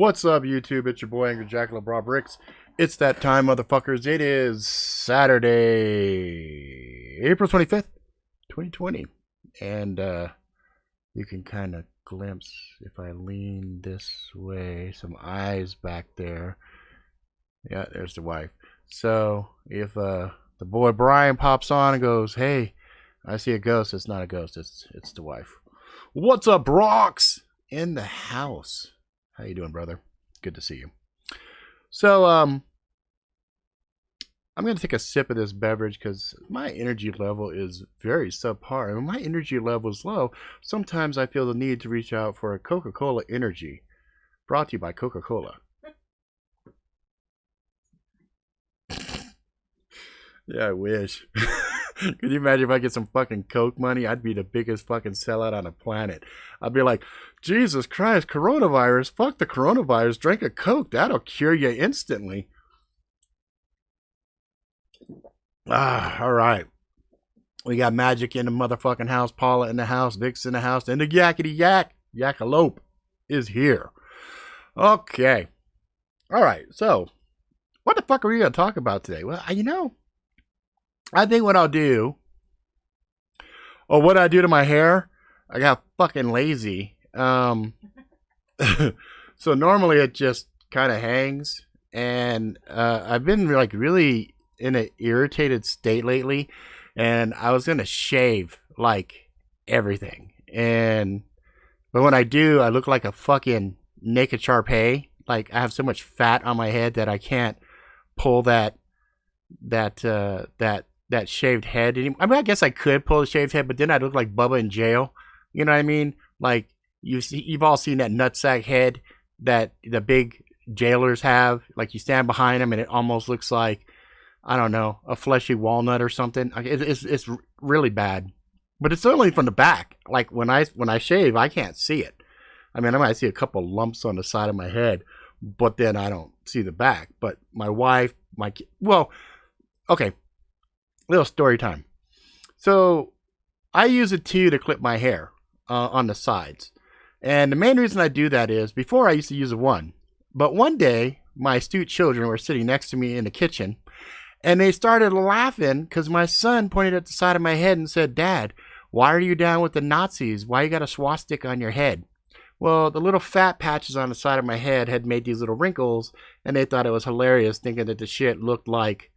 What's up, YouTube? It's your boy Angry Jack LeBron Bricks. It's that time, motherfuckers. It is Saturday, April 25th, 2020. And you can kind of glimpse, if I lean this way, some eyes back there. Yeah, there's the wife. So if the boy Brian pops on and goes, "Hey, I see a ghost," it's not a ghost. It's the wife. What's up, Brox? In the house. How you doing, brother? Good to see you. So, I'm going to take a sip of this beverage because my energy level is very subpar. And when my energy level is low, sometimes I feel the need to reach out for a Coca-Cola Energy. Brought to you by Coca-Cola. Yeah, I wish. Could you imagine if I get some fucking Coke money? I'd be the biggest fucking sellout on the planet. I'd be like, Jesus Christ, coronavirus, fuck the coronavirus, drink a Coke, that'll cure you instantly. All right. We got Magic in the motherfucking house, Paula in the house, Vic's in the house, and the yakety yak, Yakalope is here. Okay. All right, so what the fuck are we going to talk about today? Well, I think what I'll do, or what I do to my hair, I got fucking lazy. So normally it just kind of hangs, and I've been like really in an irritated state lately, and I was gonna shave like everything, but when I do, I look like a fucking naked Sharpay. Like I have so much fat on my head that I can't pull that shaved head anymore. I mean, I guess I could pull a shaved head, but then I'd look like Bubba in jail. You know what I mean? Like you've all seen that nutsack head that the big jailers have. Like you stand behind them and it almost looks like, I don't know, a fleshy walnut or something. It's really bad, but it's only from the back. Like when I shave, I can't see it. I mean, I might see a couple lumps on the side of my head, but then I don't see the back. But my wife, okay. Little story time. So I use a 2 to clip my hair on the sides. And the main reason I do that is before I used to use a 1. But one day, my astute children were sitting next to me in the kitchen. And they started laughing because my son pointed at the side of my head and said, "Dad, why are you down with the Nazis? Why you got a swastika on your head?" Well, the little fat patches on the side of my head had made these little wrinkles. And they thought it was hilarious thinking that the shit looked like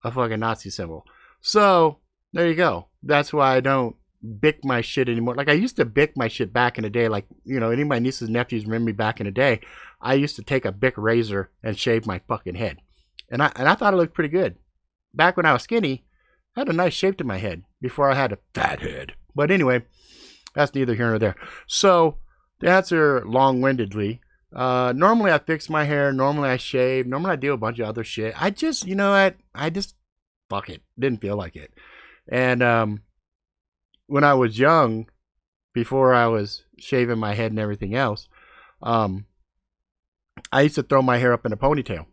a fucking Nazi symbol. So, there you go. That's why I don't bick my shit anymore. Like, I used to bick my shit back in the day. Like, you know, any of my nieces and nephews remember me back in the day. I used to take a Bic razor and shave my fucking head. And I thought it looked pretty good. Back when I was skinny, I had a nice shape to my head before I had a fat head. But anyway, that's neither here nor there. So, to answer long-windedly, normally I fix my hair. Normally I shave. Normally I do a bunch of other shit. I just, you know what? Fuck it. Didn't feel like it. And when I was young, before I was shaving my head and everything else, I used to throw my hair up in a ponytail.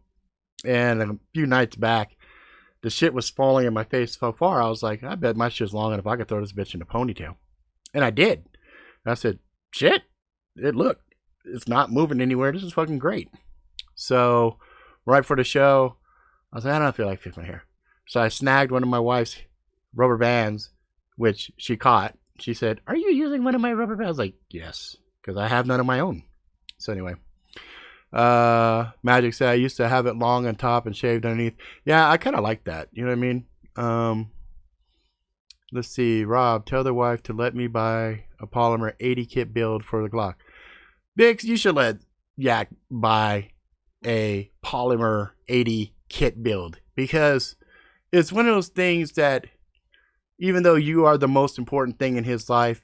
And a few nights back, the shit was falling in my face so far, I was like, I bet my shit's long enough I could throw this bitch in a ponytail. And I did. And I said, shit, it's not moving anywhere. This is fucking great. So right before the show, I was like, I don't feel like fixing my hair. So I snagged one of my wife's rubber bands, which she caught. She said, "Are you using one of my rubber bands?" I was like, yes, because I have none of my own. So anyway, Magic said I used to have it long on top and shaved underneath. Yeah, I kind of like that. You know what I mean? Let's see. Rob, tell the wife to let me buy a polymer 80 kit build for the Glock. Bix, you should let Yak buy a polymer 80 kit build because it's one of those things that even though you are the most important thing in his life,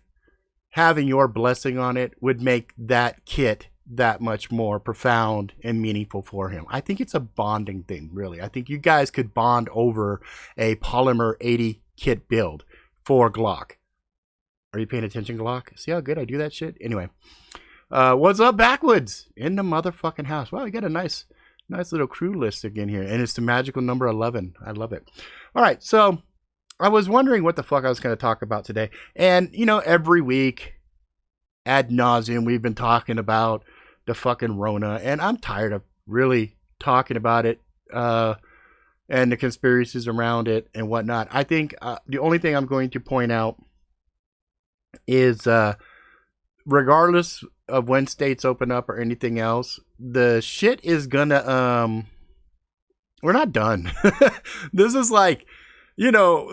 having your blessing on it would make that kit that much more profound and meaningful for him. I think it's a bonding thing, really. I think you guys could bond over a polymer 80 kit build for Glock. Are you paying attention, Glock? See how good I do that shit? Anyway, what's up, Backwoods? In the motherfucking house. Wow, we got a nice little crew list again here. And it's the magical number 11. I love it. All right. So I was wondering what the fuck I was going to talk about today. And, you know, every week ad nauseum, we've been talking about the fucking Rona, and I'm tired of really talking about it and the conspiracies around it and whatnot. I think the only thing I'm going to point out is regardless of when states open up or anything else, the shit is gonna we're not done. This is like, you know,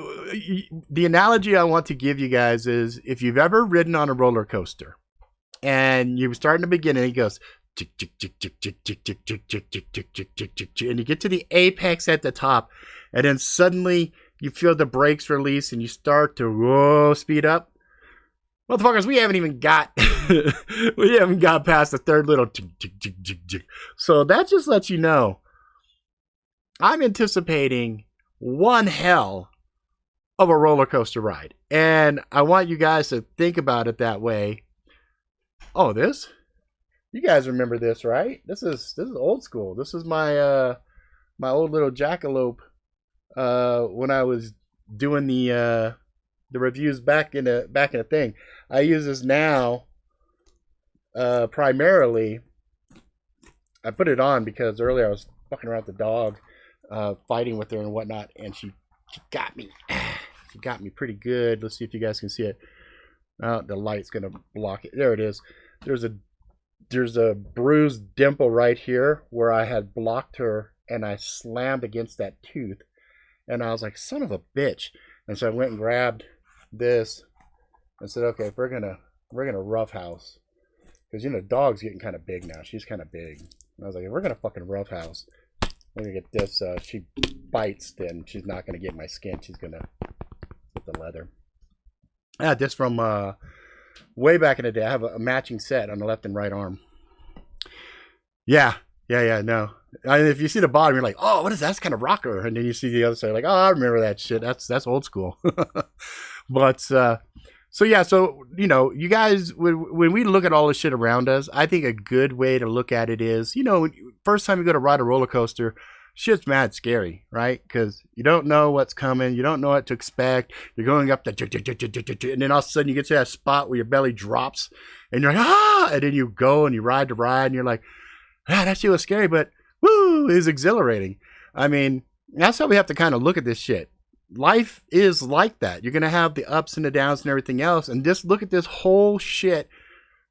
the analogy I want to give you guys is if you've ever ridden on a roller coaster and you start in the beginning, it goes and you get to the apex at the top, and then suddenly you feel the brakes release and you start to speed up. Motherfuckers, we haven't even got past the third little so that just lets you know I'm anticipating one hell of a roller coaster ride. And I want you guys to think about it that way. Oh, you guys remember this, right? This is old school. This is my my old little jackalope when I was doing the reviews back in the thing. I use this now primarily. I put it on because earlier I was fucking around with the dog, fighting with her and whatnot, and she got me. She got me pretty good. Let's see if you guys can see it. The light's gonna block it. There it is. There's a bruised dimple right here where I had blocked her, and I slammed against that tooth, and I was like, son of a bitch. And so I went and grabbed this and said, okay, if we're gonna roughhouse, because you know the dog's getting kind of big now. She's kind of big. And I was like, if we're gonna fucking roughhouse, we're gonna get this. She bites, then she's not gonna get my skin. She's gonna get the leather. I had this from way back in the day. I have a matching set on the left and right arm. Yeah, no. If you see the bottom, you're like, oh, what is that? That's kind of rocker. And then you see the other side, like, oh, I remember that shit. That's old school. But so yeah, so you know, you guys, when we look at all the shit around us, I think a good way to look at it is, you know, first time you go to ride a roller coaster, shit's mad scary, right? Because you don't know what's coming, you don't know what to expect. You're going up the, and then all of a sudden you get to that spot where your belly drops, and you're like, ah, and then you go and you ride the ride, and you're like, ah, that shit was scary, but woo, it's exhilarating. I mean, that's how we have to kind of look at this shit. Life is like that. You're gonna have the ups and the downs and everything else, and just look at this whole shit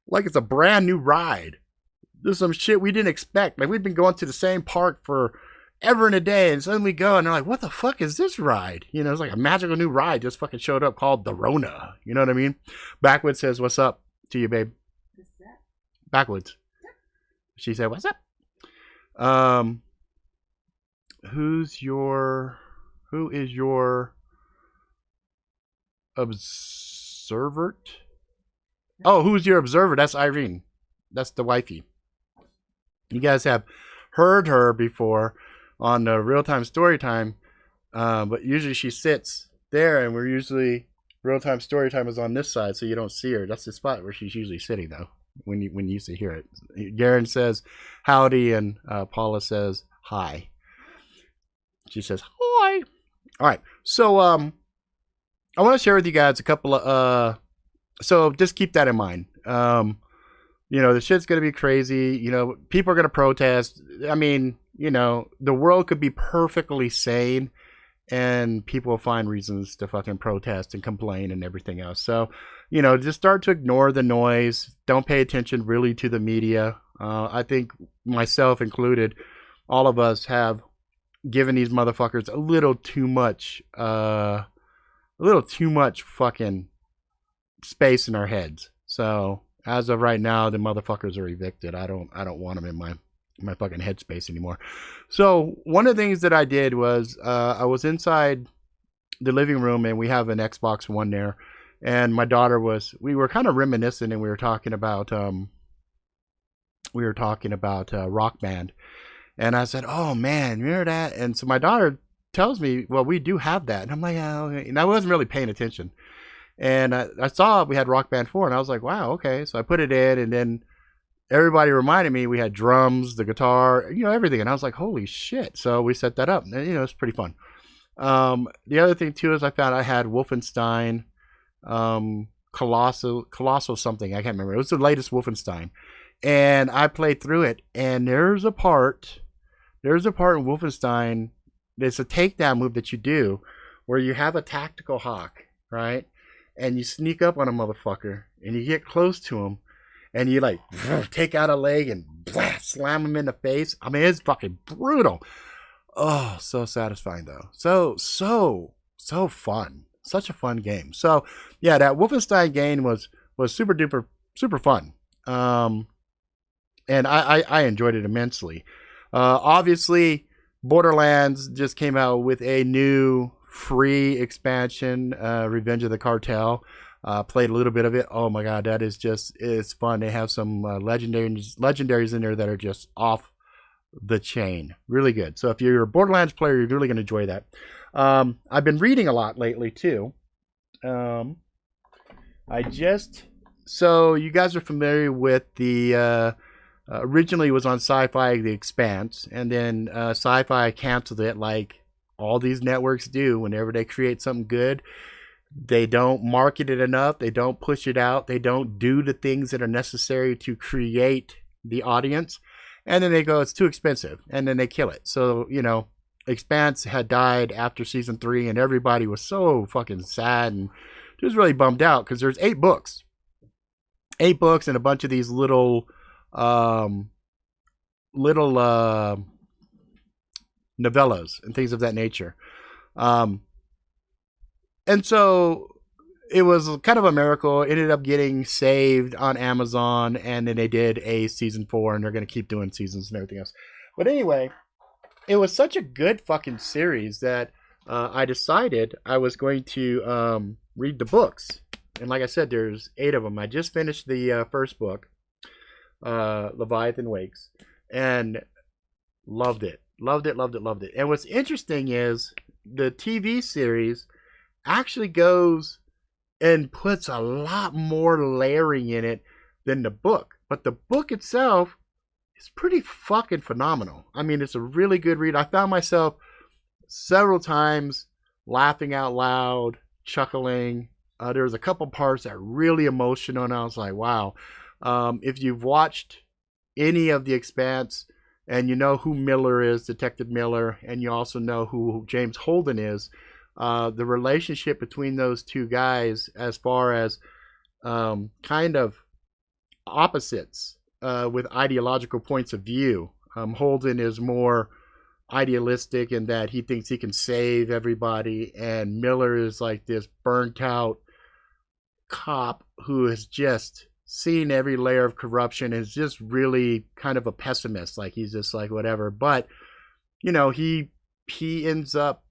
like it's a brand new ride. There's some shit we didn't expect. Like, we've been going to the same park for ever and a day, and suddenly we go and they're like, what the fuck is this ride? You know, it's like a magical new ride just fucking showed up called the Rona. You know what I mean? Backwoods says, what's up to you, babe? What's that? Backwoods. She said, what's up? Who is your observer? Oh, who's your observer? That's Irene. That's the wifey. You guys have heard her before on the real-time story time, but usually she sits there, and we're usually real-time story time is on this side, so you don't see her. That's the spot where she's usually sitting, though, when you used to hear it. Garen says howdy, and Paula says hi. She says hi. All right, so I want to share with you guys a couple of so just keep that in mind. You know, the shit's gonna be crazy. You know, people are gonna protest. I mean, you know, the world could be perfectly sane, and people will find reasons to fucking protest and complain and everything else. So, you know, just start to ignore the noise. Don't pay attention really to the media. I think myself included, all of us have given these motherfuckers a little too much fucking space in our heads. So as of right now, the motherfuckers are evicted. I don't want them in my fucking headspace anymore. So one of the things that I did was I was inside the living room, and we have an Xbox One there, and my daughter we were kind of reminiscing, and we were talking about Rock Band. And I said, oh man, remember that? And so my daughter tells me, well, we do have that. And I'm like, oh, okay. And I wasn't really paying attention. And I saw we had Rock Band 4, and I was like, wow, okay. So I put it in, and then everybody reminded me we had drums, the guitar, you know, everything. And I was like, holy shit. So we set that up, and you know, it's pretty fun. The other thing too is I found I had Wolfenstein, Colossal something. I can't remember. It was the latest Wolfenstein. And I played through it, and there's a part in Wolfenstein. There's a takedown move that you do where you have a tactical hawk, right? And you sneak up on a motherfucker, and you get close to him, and you like take out a leg and slam him in the face. I mean, it's fucking brutal. Oh, so satisfying though. So fun. Such a fun game. So yeah, that Wolfenstein game was super duper super fun. And I enjoyed it immensely. Obviously, Borderlands just came out with a new free expansion, Revenge of the Cartel. Played a little bit of it. Oh my god, that is just it's fun. They have some legendaries in there that are just off the chain. Really good. So if you're a Borderlands player, you're really going to enjoy that. I've been reading a lot lately too. So you guys are familiar with the originally it was on Sci-Fi The Expanse, and then Sci-Fi canceled it like all these networks do whenever they create something good. They don't market it enough, they don't push it out, they don't do the things that are necessary to create the audience, and then they go, it's too expensive, and then they kill it. So, Expanse had died after season 3, and everybody was so fucking sad and just really bummed out because there's 8 books. 8 books and a bunch of these little novellas and things of that nature. And so it was kind of a miracle. It ended up getting saved on Amazon, and then they did a season 4, and they're going to keep doing seasons and everything else. But anyway, it was such a good fucking series that I decided I was going to read the books. And like I said, there's 8 of them. I just finished the first book, Leviathan Wakes, and loved it. Loved it. And what's interesting is the TV series actually goes and puts a lot more layering in it than the book. But the book itself is pretty fucking phenomenal. I mean, it's a really good read. I found myself several times laughing out loud, chuckling. There was a couple parts that were really emotional, and I was like, wow. If you've watched any of The Expanse, and you know who Miller is, Detective Miller, and you also know who James Holden is, the relationship between those two guys as far as kind of opposites with ideological points of view. Holden is more idealistic in that he thinks he can save everybody, and Miller is like this burnt out cop who has just seen every layer of corruption and is just really kind of a pessimist. Like he's just like whatever. But he ends up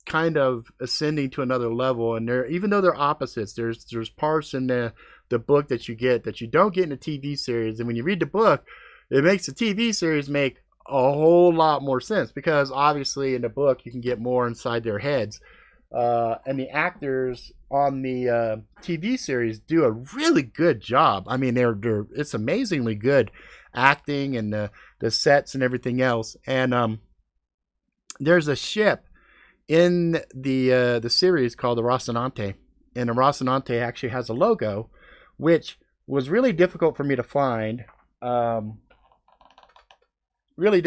kind of ascending to another level, and even though they're opposites, there's parts in the book that you get that you don't get in the TV series, and when you read the book, it makes the TV series make a whole lot more sense, because obviously in the book you can get more inside their heads, and the actors on the TV series do a really good job. I mean, it's amazingly good acting, and the sets and everything else. And there's a ship in the series called the Rocinante, and the Rocinante actually has a logo, which was really difficult for me to find. Really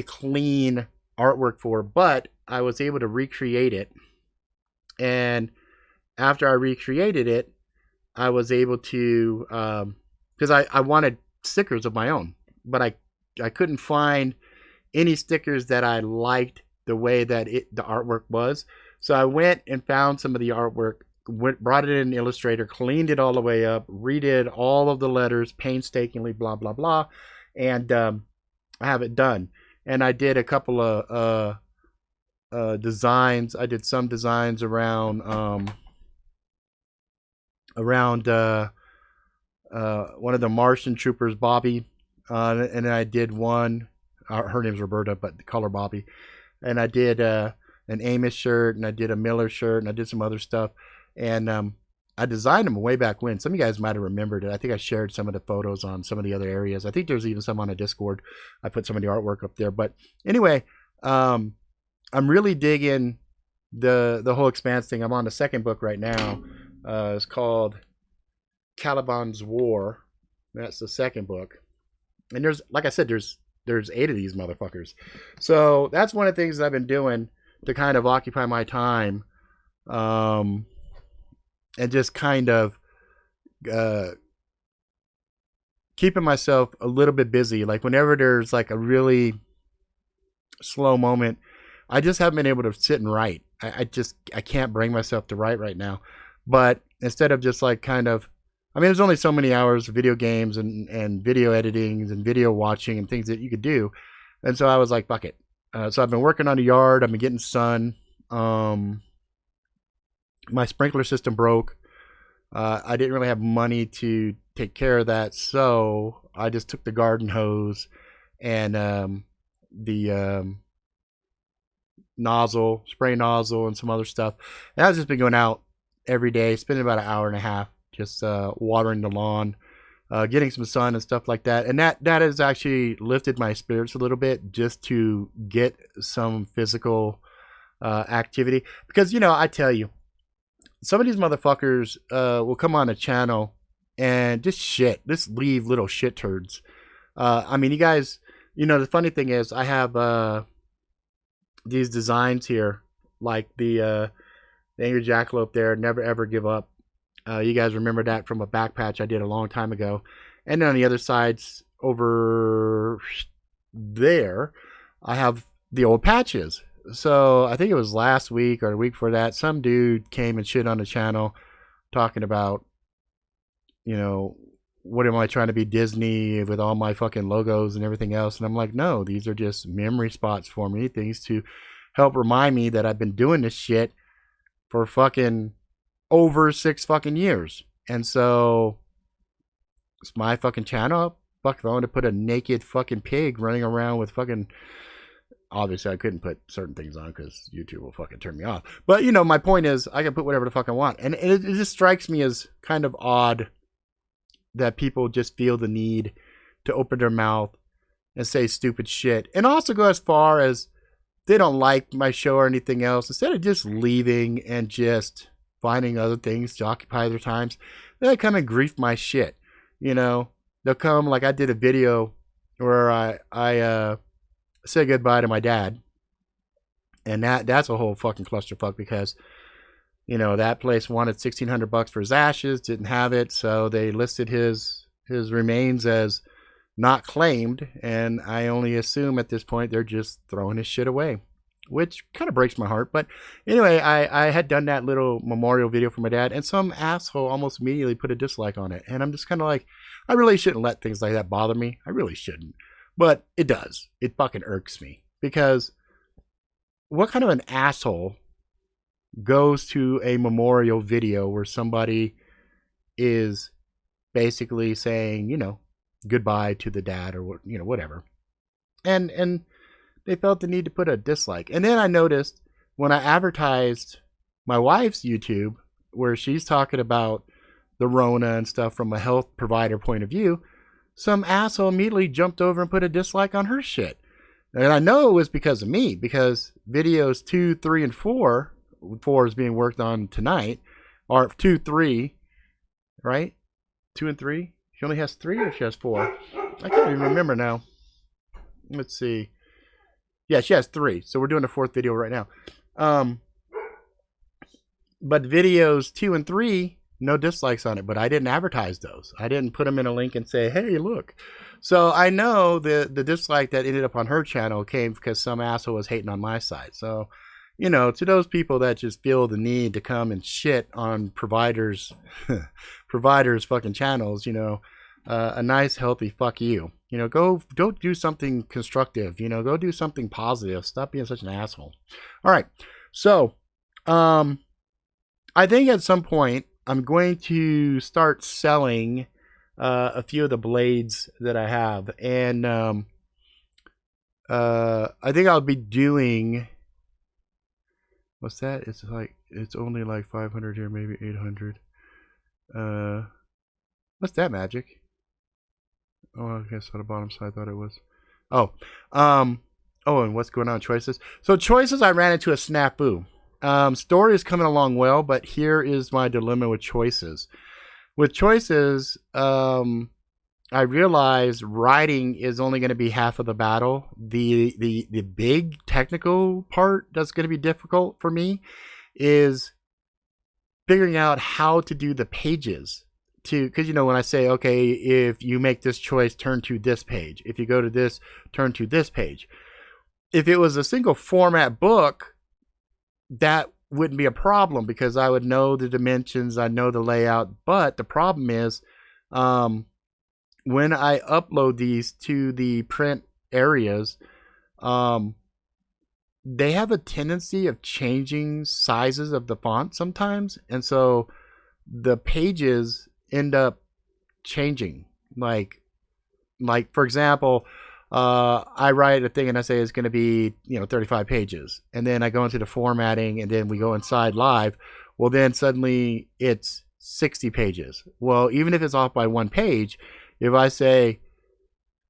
clean artwork for, but I was able to recreate it. And after I recreated it, I was able to, because I wanted stickers of my own, but I couldn't find any stickers that I liked the way that the artwork was. So I went and found some of the artwork, brought it in Illustrator, cleaned it all the way up, redid all of the letters painstakingly, blah blah blah, and I have it done. And I did a couple of designs. I did some designs around one of the Martian troopers, Bobby, and then I did one. Her name's Roberta, but the color Bobby. And I did an Amos shirt, and I did a Miller shirt, and I did some other stuff. And I designed them way back when. Some of you guys might have remembered it. I think I shared some of the photos on some of the other areas. I think there's even some on a Discord. I put some of the artwork up there. But anyway, I'm really digging the whole Expanse thing. I'm on the second book right now. It's called Caliban's War. That's the second book. And there's, like I said, there's 8 of these motherfuckers. So that's one of the things that I've been doing to kind of occupy my time, and just kind of keeping myself a little bit busy. Like whenever there's like a really slow moment, I just haven't been able to sit and write. I can't bring myself to write right now. But instead of just like kind of, I mean, there's only so many hours of video games and video editing and video watching and things that you could do. And so I was like, fuck it. So I've been working on the yard. I've been getting sun. My sprinkler system broke. I didn't really have money to take care of that. So I just took the garden hose and the nozzle, spray nozzle, and some other stuff. And I've just been going out every day, spending about an hour and a half, just watering the lawn, getting some sun and stuff like that. And that has actually lifted my spirits a little bit, just to get some physical activity. Because, you know, I tell you, some of these motherfuckers will come on a channel and just leave little shit turds. I mean, you guys, you know, the funny thing is I have these designs here, like the Angry Jackalope there, Never Ever Give Up. You guys remember that from a back patch I did a long time ago. And then on the other sides over there, I have the old patches. So I think it was last week or the week before that, some dude came and shit on the channel talking about, you know, what am I trying to be, Disney with all my fucking logos and everything else? And I'm like, no, these are just memory spots for me, things to help remind me that I've been doing this shit for fucking over 6 fucking years. And so it's my fucking channel. Fuck, if I want to put a naked fucking pig running around with fucking, obviously I couldn't put certain things on because YouTube will fucking turn me off. But you know, my point is I can put whatever the fuck I want. And it just strikes me as kind of odd that people just feel the need to open their mouth and say stupid shit. And also go as far as they don't like my show or anything else. Instead of just leaving and just finding other things to occupy their times, they come and grief my shit. You know, they'll come, like I did a video where I said goodbye to my dad. And that's a whole fucking clusterfuck because, you know, that place wanted $1,600 for his ashes, didn't have it, so they listed his remains as not claimed, and I only assume at this point they're just throwing his shit away, which kind of breaks my heart. But anyway, I had done that little memorial video for my dad, and some asshole almost immediately put a dislike on it, and I'm just kind of like, I really shouldn't let things like that bother me. I really shouldn't, but it does. It fucking irks me, because what kind of an asshole goes to a memorial video where somebody is basically saying, you know, goodbye to the dad or, you know, whatever, and they felt the need to put a dislike. And then I noticed when I advertised my wife's YouTube, where she's talking about the Rona and stuff from a health provider point of view, some asshole immediately jumped over and put a dislike on her shit. And I know it was because of me, because videos 2, 3, and 4 is being worked on tonight, or 2, 3, right? 2 and 3. She only has 3, or she has 4? I can't even remember now. Let's see. Yeah, she has 3. So we're doing the 4th video right now. But videos 2 and 3, no dislikes on it. But I didn't advertise those. I didn't put them in a link and say, hey, look. So I know the dislike that ended up on her channel came because some asshole was hating on my side. So, you know, to those people that just feel the need to come and shit on providers fucking channels, you know, a nice healthy fuck you. You know, go do something constructive. You know, go do something positive. Stop being such an asshole. All right. So, I think at some point I'm going to start selling a few of the blades that I have, and I think I'll be doing. What's that? It's only like 500 here, maybe 800. What's that, Magic? Oh, I guess on the bottom side I thought it was. Oh, and what's going on, Choices? So Choices, I ran into a snafu. Story is coming along well, but here is my dilemma with Choices. with choices, I realized writing is only going to be half of the battle. The big technical part that's going to be difficult for me is figuring out how to do the pages to, because when I say, okay, if you make this choice, turn to this page. If you go to this, turn to this page. If it was a single format book, that wouldn't be a problem because I would know the dimensions, I know the layout. But the problem is, when I upload these to the print areas, they have a tendency of changing sizes of the font sometimes, and so the pages end up changing. Like for example, I write a thing and I say it's going to be 35 pages, and then I go into the formatting, and then we go inside live. Well, then suddenly it's 60 pages. Well, even if it's off by one page, if I say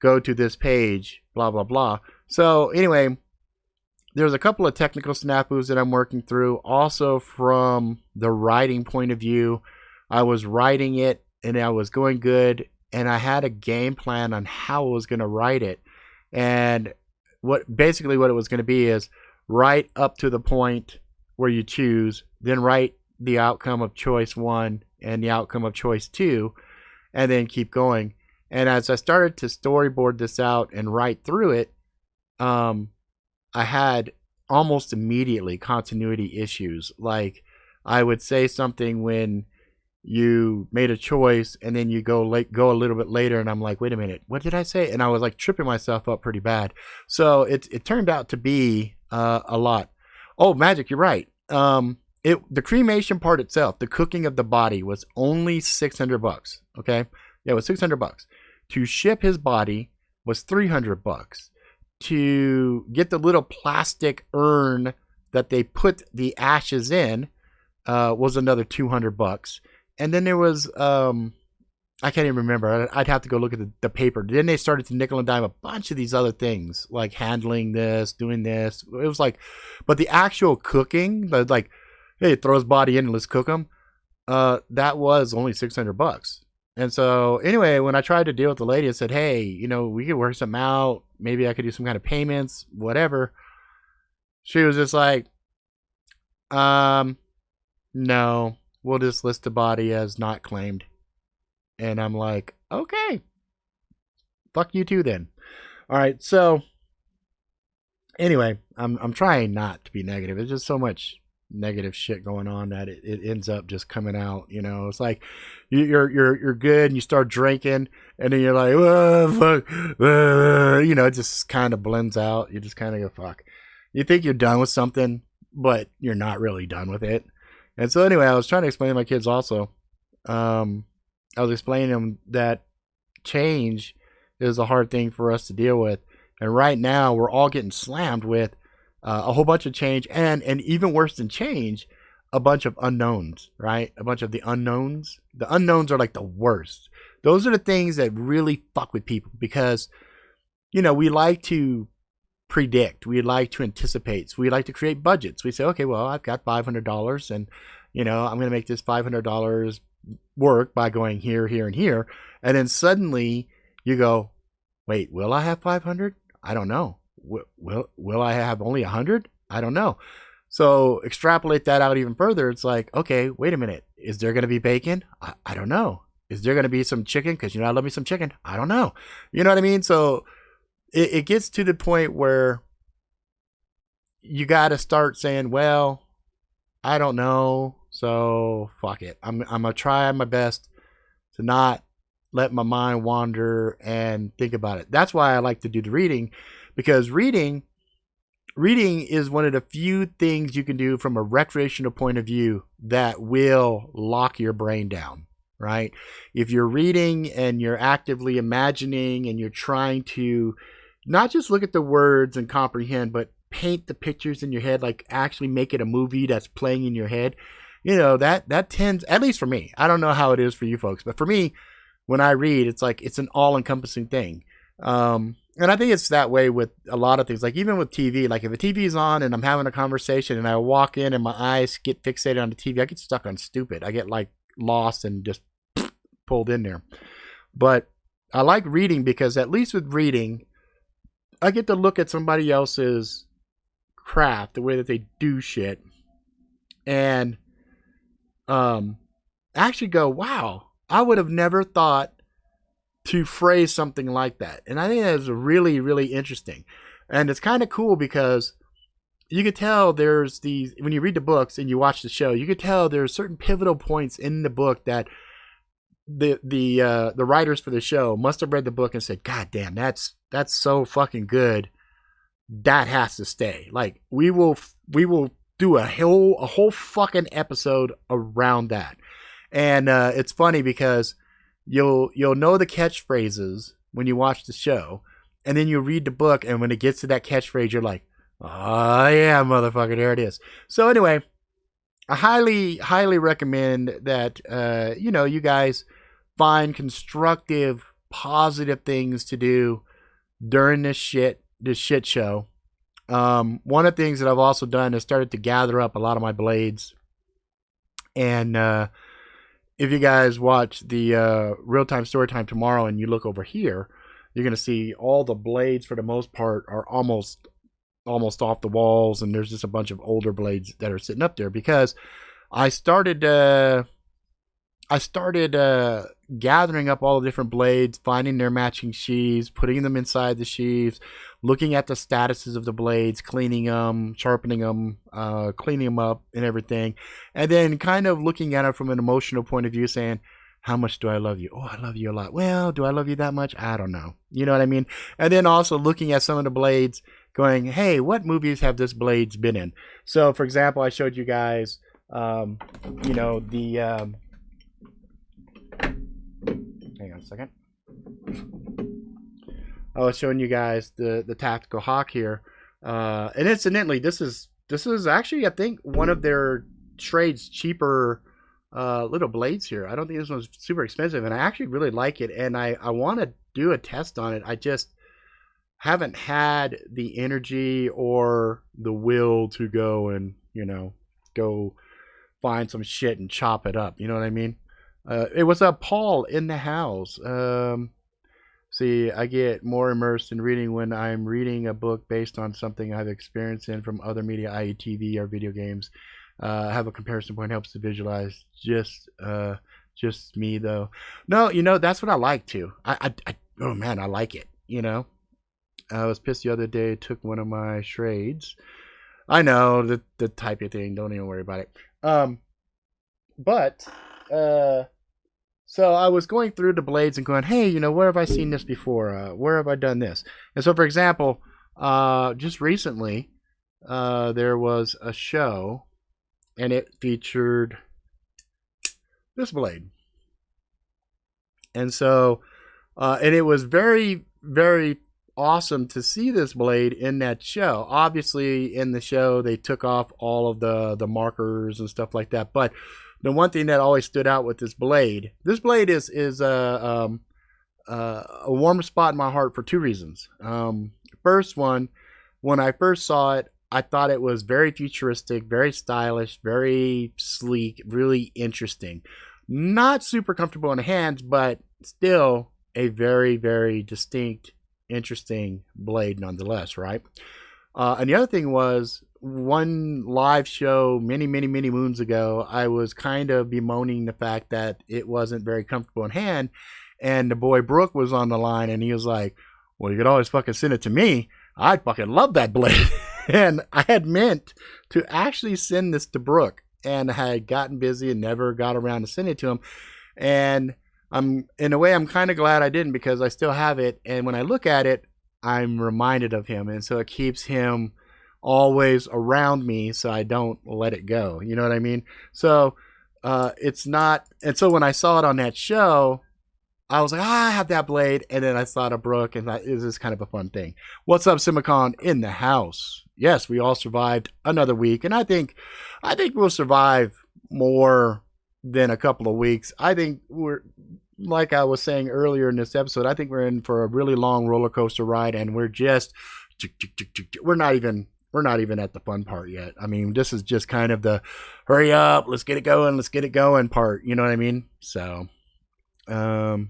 go to this page, blah blah blah. So anyway, there's a couple of technical snafus that I'm working through. Also, from the writing point of view, I was writing it and I was going good, and I had a game plan on how I was going to write it. And what it was going to be is write up to the point where you choose, then write the outcome of choice 1 and the outcome of choice 2, and then keep going. And as I started to storyboard this out and write through it, I had almost immediately continuity issues. Like, I would say something when you made a choice, and then you go a little bit later, and I'm like, wait a minute, what did I say? And I was like tripping myself up pretty bad. So it turned out to be a lot. Oh, Magic, you're right. The cremation part itself, the cooking of the body, was only $600. Okay, yeah, it was $600. To ship his body was $300. To get the little plastic urn that they put the ashes in was another $200. And then there was I can't even remember. I'd have to go look at the paper. Then they started to nickel and dime a bunch of these other things, like handling this, doing this. It was like, but the actual cooking, like, hey, throw his body in and let's cook him, that was only $600. And so anyway, when I tried to deal with the lady, I said, hey, we could work something out. Maybe I could do some kind of payments, whatever. She was just like, no, we'll just list the body as not claimed. And I'm like, okay, fuck you too then. All right. So anyway, I'm trying not to be negative. There's just so much negative shit going on that it ends up just coming out. It's like you're good and you start drinking, and then you're like, oh, fuck, it just kind of blends out. You just kind of go, fuck. You think you're done with something, but you're not really done with it. And so anyway, I was trying to explain to my kids also. I was explaining to them that change is a hard thing for us to deal with, and right now we're all getting slammed with a whole bunch of change, and even worse than change, a bunch of unknowns, right? A bunch of the unknowns. The unknowns are like the worst. Those are the things that really fuck with people because, we like to predict. We like to anticipate. So we like to create budgets. We say, okay, well, I've got $500 and, I'm going to make this $500 work by going here, here, and here. And then suddenly you go, wait, will I have 500? I don't know. Will I have only 100? I don't know. So extrapolate that out even further. It's like, okay, wait a minute. Is there going to be bacon? I don't know. Is there going to be some chicken? Because I love me some chicken. I don't know. You know what I mean? So it gets to the point where you got to start saying, well, I don't know. So fuck it. I'm going to try my best to not let my mind wander and think about it. That's why I like to do the reading, because reading is one of the few things you can do from a recreational point of view that will lock your brain down, right? If you're reading and you're actively imagining and you're trying to not just look at the words and comprehend, but paint the pictures in your head, like actually make it a movie that's playing in your head, that tends, at least for me, I don't know how it is for you folks, but for me, when I read, it's like it's an all-encompassing thing. And I think it's that way with a lot of things. Like even with TV, like if a TV is on and I'm having a conversation and I walk in and my eyes get fixated on the TV, I get stuck on stupid. I get like lost and just pulled in there. But I like reading because at least with reading, I get to look at somebody else's craft, the way that they do shit, and actually go, wow, I would have never thought to phrase something like that. And I think that is really, really interesting. And it's kind of cool because you could tell there's these, when you read the books and you watch the show, you could tell there's certain pivotal points in the book that the writers for the show must have read the book and said, God damn, that's so fucking good. That has to stay. Like we will do a whole fucking episode around that. And it's funny because you'll know the catchphrases when you watch the show, and then you read the book, and when it gets to that catchphrase, you're like, oh yeah, motherfucker, there it is. So anyway, I highly recommend that you guys find constructive, positive things to do during this shit show. One of the things that I've also done is started to gather up a lot of my blades. And if you guys watch the real-time story time tomorrow and you look over here, you're going to see all the blades for the most part are almost off the walls, and there's just a bunch of older blades that are sitting up there because I started gathering up all the different blades, finding their matching sheaths, putting them inside the sheaths, looking at the statuses of the blades, cleaning them, sharpening them, cleaning them up and everything. And then kind of looking at it from an emotional point of view saying, how much do I love you? Oh, I love you a lot. Well, do I love you that much? I don't know. You know what I mean? And then also looking at some of the blades going, hey, what movies have this blades been in? So, for example, I showed you guys, hang on a second. I was showing you guys the Tactical Hawk here, and incidentally, this is actually, I think, one of their trade's cheaper little blades here. I don't think this one's super expensive, and I actually really like it, and I want to do a test on it. I just haven't had the energy or the will to go and go find some shit and chop it up. You know what I mean? It was a Paul in the house. See, I get more immersed in reading when I'm reading a book based on something I've experienced in from other media, i.e. TV or video games. Have a comparison point, helps to visualize. Just me though. No, that's what I like too. Oh man, I like it. I was pissed the other day. Took one of my shrades. I know the type of thing. Don't even worry about it. So I was going through the blades and going, hey, where have I seen this before? Where have I done this? And so, for example, just recently, there was a show, and it featured this blade. And so, and it was very, very awesome to see this blade in that show. Obviously, in the show, they took off all of the markers and stuff like that, but the one thing that always stood out with this blade is a warm spot in my heart for two reasons. First one, when I first saw it, I thought it was very futuristic, very stylish, very sleek, really interesting. Not super comfortable in the hands, but still a very, very distinct, interesting blade nonetheless, right? And the other thing was, one live show many moons ago, I was kind of bemoaning the fact that it wasn't very comfortable in hand, and the boy Brooke was on the line, and he was like, well, you could always fucking send it to me. I fucking love that blade. And I had meant to actually send this to Brooke, and I had gotten busy and never got around to sending it to him. And in a way, I'm kind of glad I didn't, because I still have it, and when I look at it, I'm reminded of him, and so it keeps him always around me so I don't let it go. You know what I mean? So it's not, and so when I saw it on that show, I was like, I have that blade, and then I thought of Brooke, and that is just kind of a fun thing. What's up, Simicon in the house? Yes, we all survived another week, and I think we'll survive more than a couple of weeks. I think we're, like I was saying earlier in this episode, I think we're in for a really long roller coaster ride, and we're not even at the fun part yet. I mean, this is just kind of the hurry up, let's get it going part. You know what I mean? So The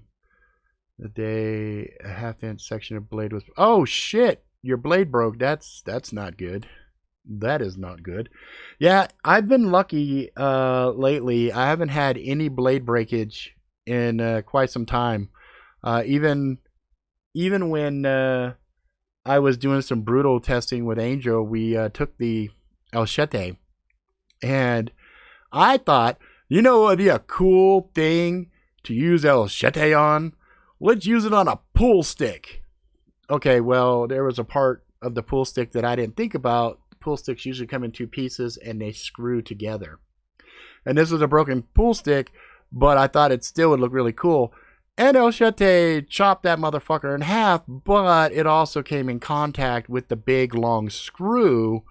day a half-inch section of blade was. Oh shit! Your blade broke. That's not good. That is not good. Yeah, I've been lucky lately. I haven't had any blade breakage in quite some time. Even when I was doing some brutal testing with Angel, we took the El Chete, and I thought, what would be a cool thing to use El Chete on? Let's use it on a pool stick. Okay, well, there was a part of the pool stick that I didn't think about. Pool sticks usually come in two pieces and they screw together. And this was a broken pool stick, but I thought it still would look really cool. And El Chete chopped that motherfucker in half, but it also came in contact with the big long screw.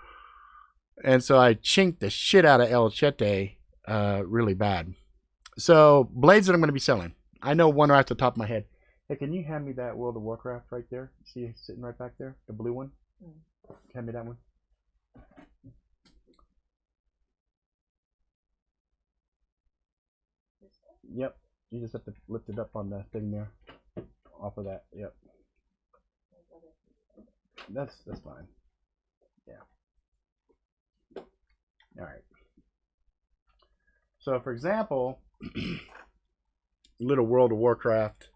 And so I chinked the shit out of El Chete really bad. So, blades that I'm going to be selling. I know one right off the top of my head. Hey, can you hand me that World of Warcraft right there? See it sitting right back there? The blue one? Hand me that one. Yep. You just have to lift it up on the thing there. Off of that. Yep. That's fine. Yeah. Alright. So for example, little World of Warcraft.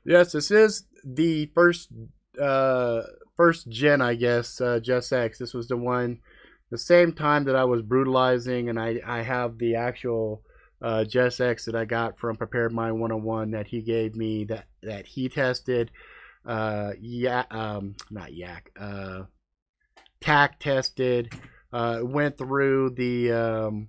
Yes, this is the first gen, I guess, Just X. This was the same time that I was brutalizing, and I have the actual Just X that I got from Prepared Mind 101 that he gave me that he tested. Not yak. Tack tested. Went through the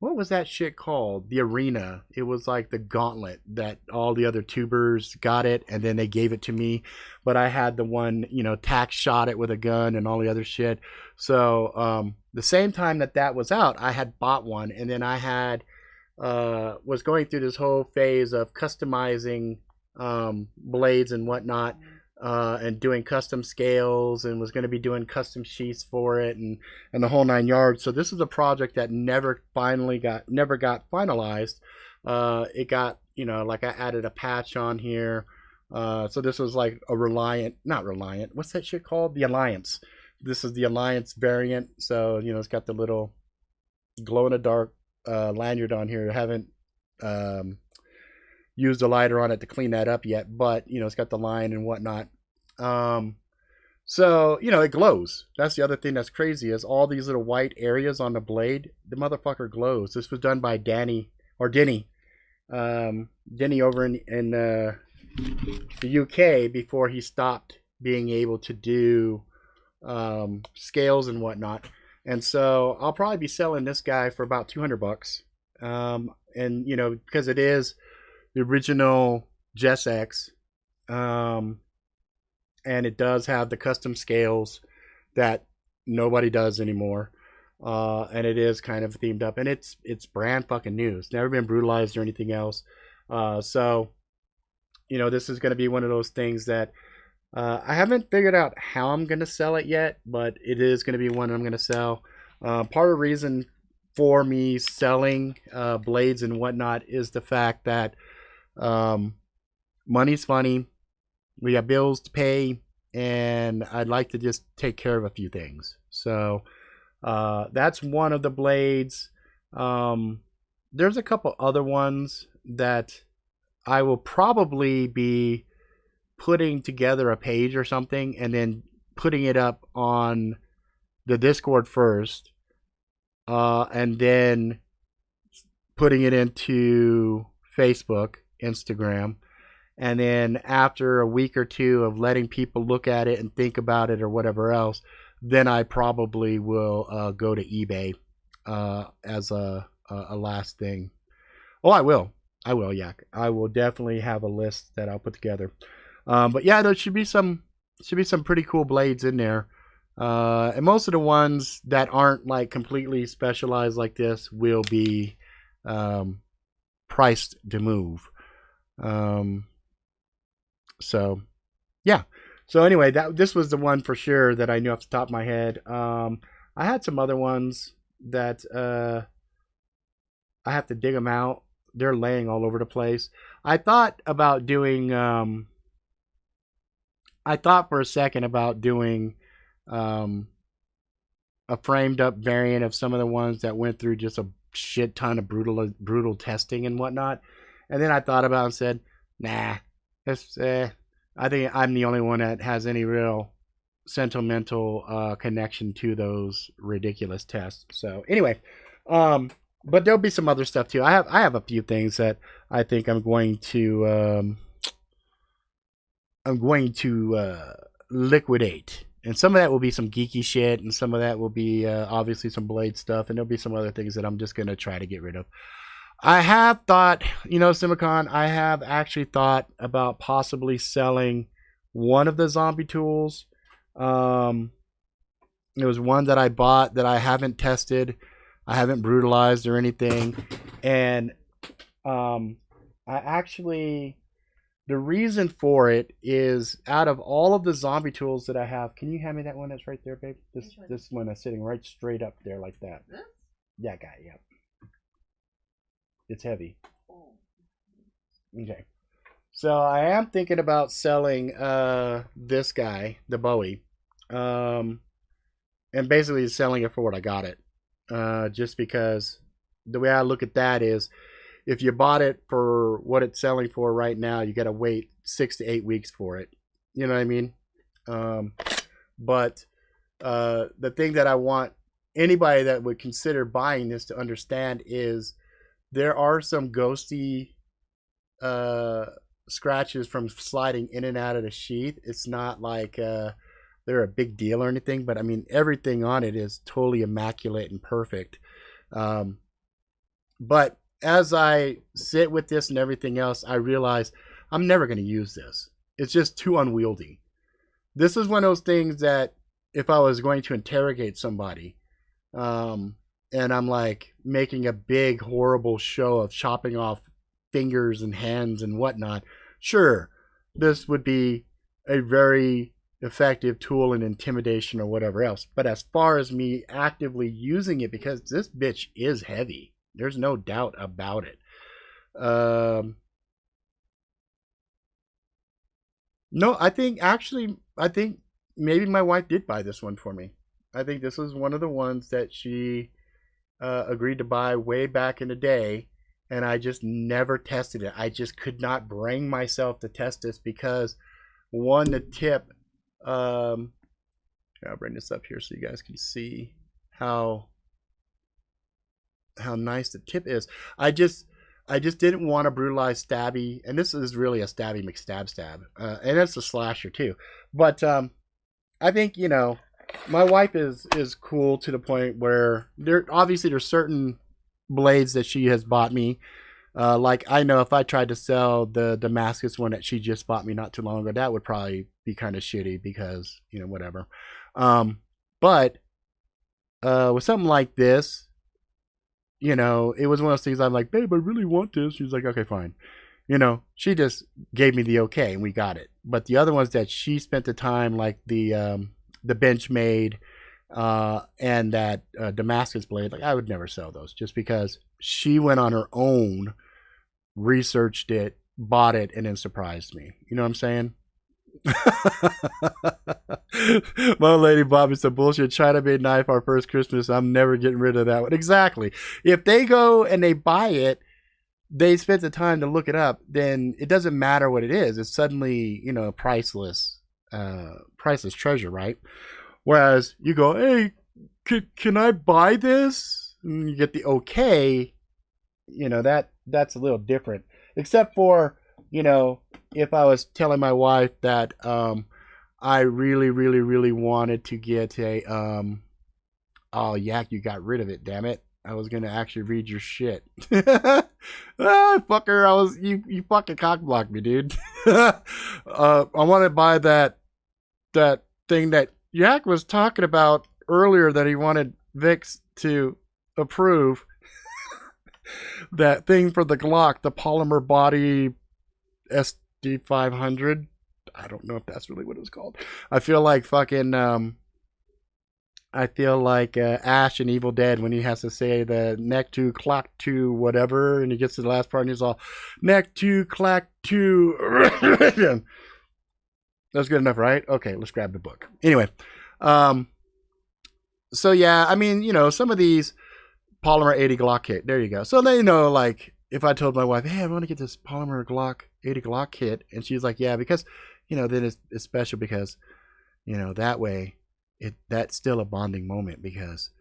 what was that shit called? The arena. It was like the gauntlet that all the other tubers got it, and then they gave it to me. But I had the one, Tack shot it with a gun and all the other shit. So the same time that was out, I had bought one, and then I had was going through this whole phase of customizing blades and whatnot. And doing custom scales, and was going to be doing custom sheaths for it, and the whole 9 yards. So this is a project that never got finalized. It got, like I added a patch on here. So this was like a not Reliant. What's that shit called? The Alliance. This is the Alliance variant. So, it's got the little glow in the dark lanyard on here. I haven't used a lighter on it to clean that up yet, but it's got the line and whatnot. So it glows. That's the other thing that's crazy, is all these little white areas on the blade. The motherfucker glows. This was done by Denny over in the UK before he stopped being able to do scales and whatnot. And so I'll probably be selling this guy for about $200. And because it is the original Just X, and it does have the custom scales that nobody does anymore, and it is kind of themed up, and it's brand fucking new. It's never been brutalized or anything else. So this is going to be one of those things that I haven't figured out how I'm going to sell it yet, but it is going to be one I'm going to sell. Part of the reason for me selling blades and whatnot is the fact that money's funny. We got bills to pay, and I'd like to just take care of a few things. So that's one of the blades. There's a couple other ones that I will probably be putting together a page or something, and then putting it up on the Discord first, and then putting it into Facebook, Instagram, and then after a week or two of letting people look at it and think about it or whatever else, then I probably will go to eBay as a last thing. Oh, I will, Yak. I will definitely have a list that I'll put together. But yeah, there should be some pretty cool blades in there. And most of the ones that aren't like completely specialized like this will be priced to move. So yeah, So anyway, this was the one for sure that I knew off the top of my head. I had some other ones that I have to dig them out. They're laying all over the place. I thought about doing. I thought for a second about doing um, a framed up variant of some of the ones that went through just a shit ton of brutal testing and whatnot. And then I thought about it and said, nah, it's, I think I'm the only one that has any real sentimental connection to those ridiculous tests. So anyway, but there'll be some other stuff too. I have a few things that I think I'm going to liquidate. And some of that will be some geeky shit, and some of that will be obviously some Blade stuff, and there'll be some other things that I'm just going to try to get rid of. I have thought, Simicon, I have actually thought about possibly selling one of the zombie tools. It was one that I bought that I haven't tested. I haven't brutalized or anything. And I actually... The reason for it is out of all of the zombie tools that I have, can you hand me that one that's right there, babe? This one that's sitting right straight up there like that. This? Yeah, guy, yeah. It's heavy. Oh. Okay. So I am thinking about selling this guy, the Bowie. And basically selling it for what I got it. Just because the way I look at that is, if you bought it for what it's selling for right now, you got to wait 6 to 8 weeks for it. You know what I mean? But the thing that I want anybody that would consider buying this to understand is there are some ghosty scratches from sliding in and out of the sheath. It's not like they're a big deal or anything, but I mean, everything on it is totally immaculate and perfect. But as I sit with this and everything else, I realize I'm never going to use this. It's just too unwieldy. This is one of those things that if I was going to interrogate somebody, and I'm like making a big, horrible show of chopping off fingers and hands and whatnot, sure, this would be a very effective tool in intimidation or whatever else. But as far as me actively using it, because this bitch is heavy, there's no doubt about it. No, I think maybe my wife did buy this one for me. I think this was one of the ones that she agreed to buy way back in the day, and I just never tested it. I just could not bring myself to test this because, one, the tip. I'll bring this up here so you guys can see how nice the tip is. I just didn't want a brutalized stabby, and this is really a stabby McStab stab, and it's a slasher too. But I think my wife is cool to the point where there's certain blades that she has bought me. Like I know if I tried to sell the Damascus one that she just bought me not too long ago, that would probably be kind of shitty because whatever. But with something like this, it was one of those things I'm like, babe, I really want this. She was like, okay, fine. She just gave me the okay and we got it. But the other ones that she spent the time, like the Benchmade and that Damascus blade, like I would never sell those just because she went on her own, researched it, bought it, and then surprised me. You know what I'm saying? My old lady bought me some bullshit China made knife our first Christmas. I'm never getting rid of that one. Exactly. If they go and they buy it, they spent the time to look it up, then it doesn't matter what it is. It's suddenly, priceless treasure, right? Whereas you go, hey, can I buy this? And you get the okay, that's a little different. Except for, if I was telling my wife that I really, really, really wanted to get a oh, Yak, you got rid of it, damn it. I was gonna actually read your shit. Fucker, you fucking cockblocked me, dude. I want to buy that thing that Yak was talking about earlier that he wanted Vix to approve. That thing for the Glock, the polymer body SD500. I don't know if that's really what it's called. I feel like fucking I feel like Ash in Evil Dead when he has to say the neck to clock to whatever, and he gets to the last part and he's all neck to clock to. That's good enough, right? Okay, let's grab the book. Anyway, so yeah, I mean, some of these polymer 80 Glock kit. There you go. So then, like if I told my wife, hey, I want to get this polymer Glock 80 Glock kit, and she's like, yeah, because then it's special because that way that's still a bonding moment because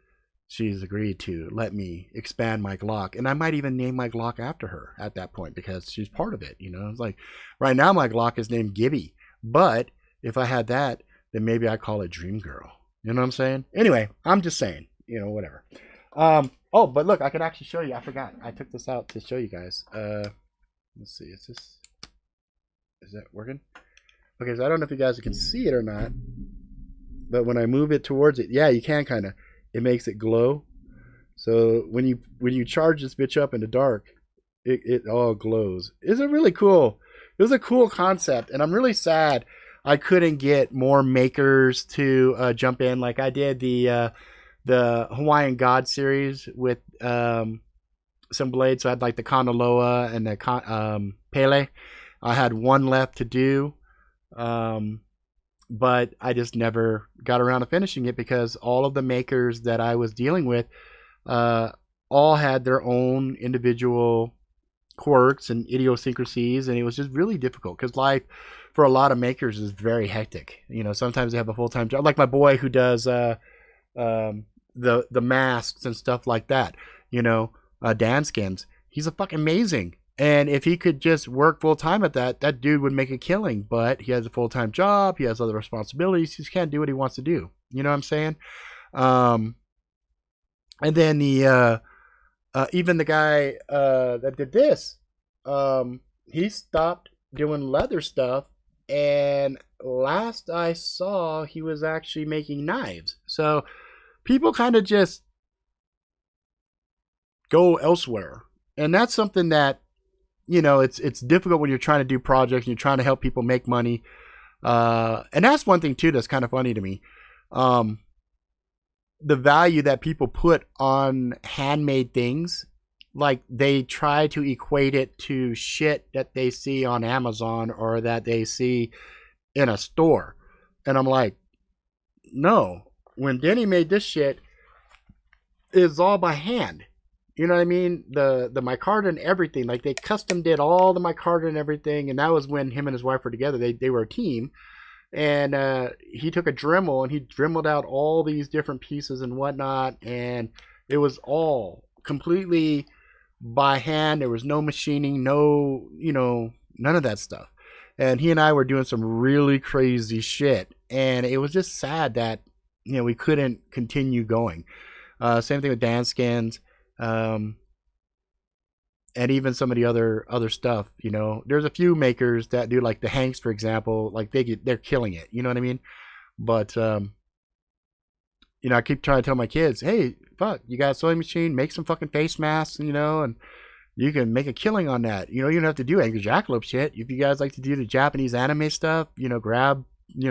she's agreed to let me expand my Glock, and I might even name my Glock after her at that point because she's part of it. It's like right now my Glock is named Gibby, but if I had that, then maybe I call it Dream Girl. You know what I'm saying? Anyway, I'm just saying, whatever. Oh, but look, I could actually show you. I forgot. I took this out to show you guys. Let's see. Is that working? Okay, so I don't know if you guys can see it or not, but when I move it towards it, yeah, you can kind of. It makes it glow. So when you charge this bitch up in the dark, it all glows. It's a really cool. It was a cool concept, and I'm really sad I couldn't get more makers to jump in like I did the Hawaiian God series with some blades. So I had like the Kanaloa and the Pele. I had one left to do, but I just never got around to finishing it because all of the makers that I was dealing with all had their own individual quirks and idiosyncrasies, and it was just really difficult because life for a lot of makers is very hectic. Sometimes they have a full-time job, like my boy who does the masks and stuff like that. Dan Skins, he's a fucking amazing, and if he could just work full-time at that dude would make a killing, but he has a full-time job, he has other responsibilities, he can't do what he wants to do. You know what I'm saying? And then the even the guy that did this, he stopped doing leather stuff, and last I saw he was actually making knives. So people kind of just go elsewhere, and that's something that it's difficult when you're trying to do projects and you're trying to help people make money, and that's one thing too that's kind of funny to me. The value that people put on handmade things, like they try to equate it to shit that they see on Amazon or that they see in a store. And I'm like, no, when Denny made this shit, it's all by hand. You know what I mean? The micarta and everything, like they custom did all the micarta and everything. And that was when him and his wife were together. They were a team. And he took a Dremel and he dremeled out all these different pieces and whatnot, and it was all completely by hand. There was no machining, no, none of that stuff. And he and I were doing some really crazy shit, and it was just sad that we couldn't continue going. Same thing with Dan Skins, and even some of the other stuff. There's a few makers that do, like the Hanks, for example, like they're killing it. You know what I mean? But I keep trying to tell my kids, hey, fuck, you got a sewing machine, make some fucking face masks, and you can make a killing on that. You don't have to do Angry Jackalope shit. If you guys like to do the Japanese anime stuff, grab,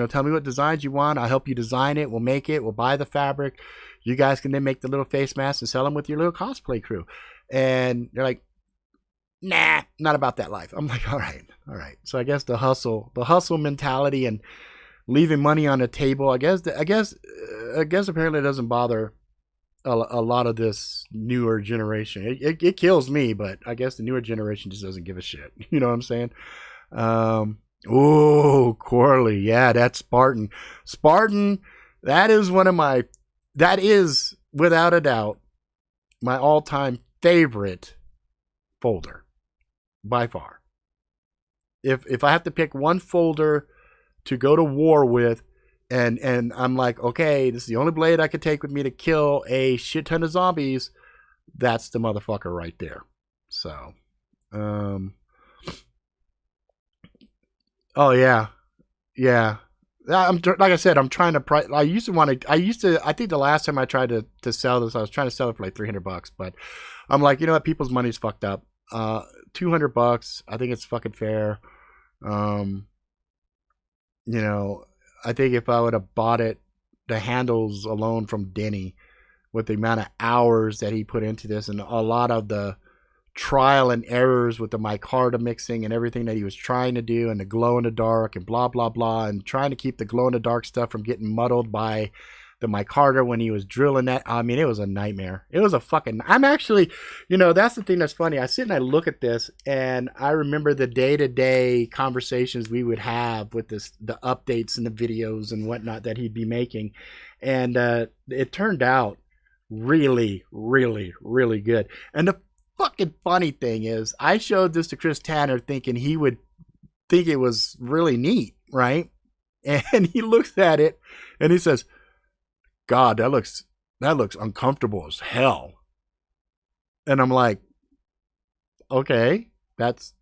tell me what designs you want. I'll help you design it. We'll make it. We'll buy the fabric. You guys can then make the little face masks and sell them with your little cosplay crew. And they're like, nah, not about that life. I'm like, all right. So I guess the hustle mentality and leaving money on the table, I guess apparently it doesn't bother a lot of this newer generation. It kills me, but I guess the newer generation just doesn't give a shit. You know what I'm saying? Oh, Corley. Yeah, that's Spartan. That is without a doubt my all-time favorite folder by far. If I have to pick one folder to go to war with, and I'm like, okay, this is the only blade I could take with me to kill a shit ton of zombies, that's the motherfucker right there. So oh yeah. Like I said, I'm trying to I think the last time I tried to sell this, I was trying to sell it for like $300, but I'm like, you know what, people's money's fucked up. $200, I think it's fucking fair. You know, I think if I would have bought it, the handles alone from Denny, with the amount of hours that he put into this and a lot of the trial and errors with the micarta mixing and everything that he was trying to do and the glow in the dark and blah blah blah and trying to keep the glow in the dark stuff from getting muddled by the micarta when he was drilling that. I mean, it was a nightmare. It was a fucking, I'm actually, you know, that's the thing that's funny. I sit and I look at this and I remember the day-to-day conversations we would have with this, the updates and the videos and whatnot that he'd be making. And it turned out really, really, really good. And the fucking funny thing is, I showed this to Chris Tanner thinking he would think it was really neat, right? And he looks at it and he says, God, that looks uncomfortable as hell. And I'm like, okay, that's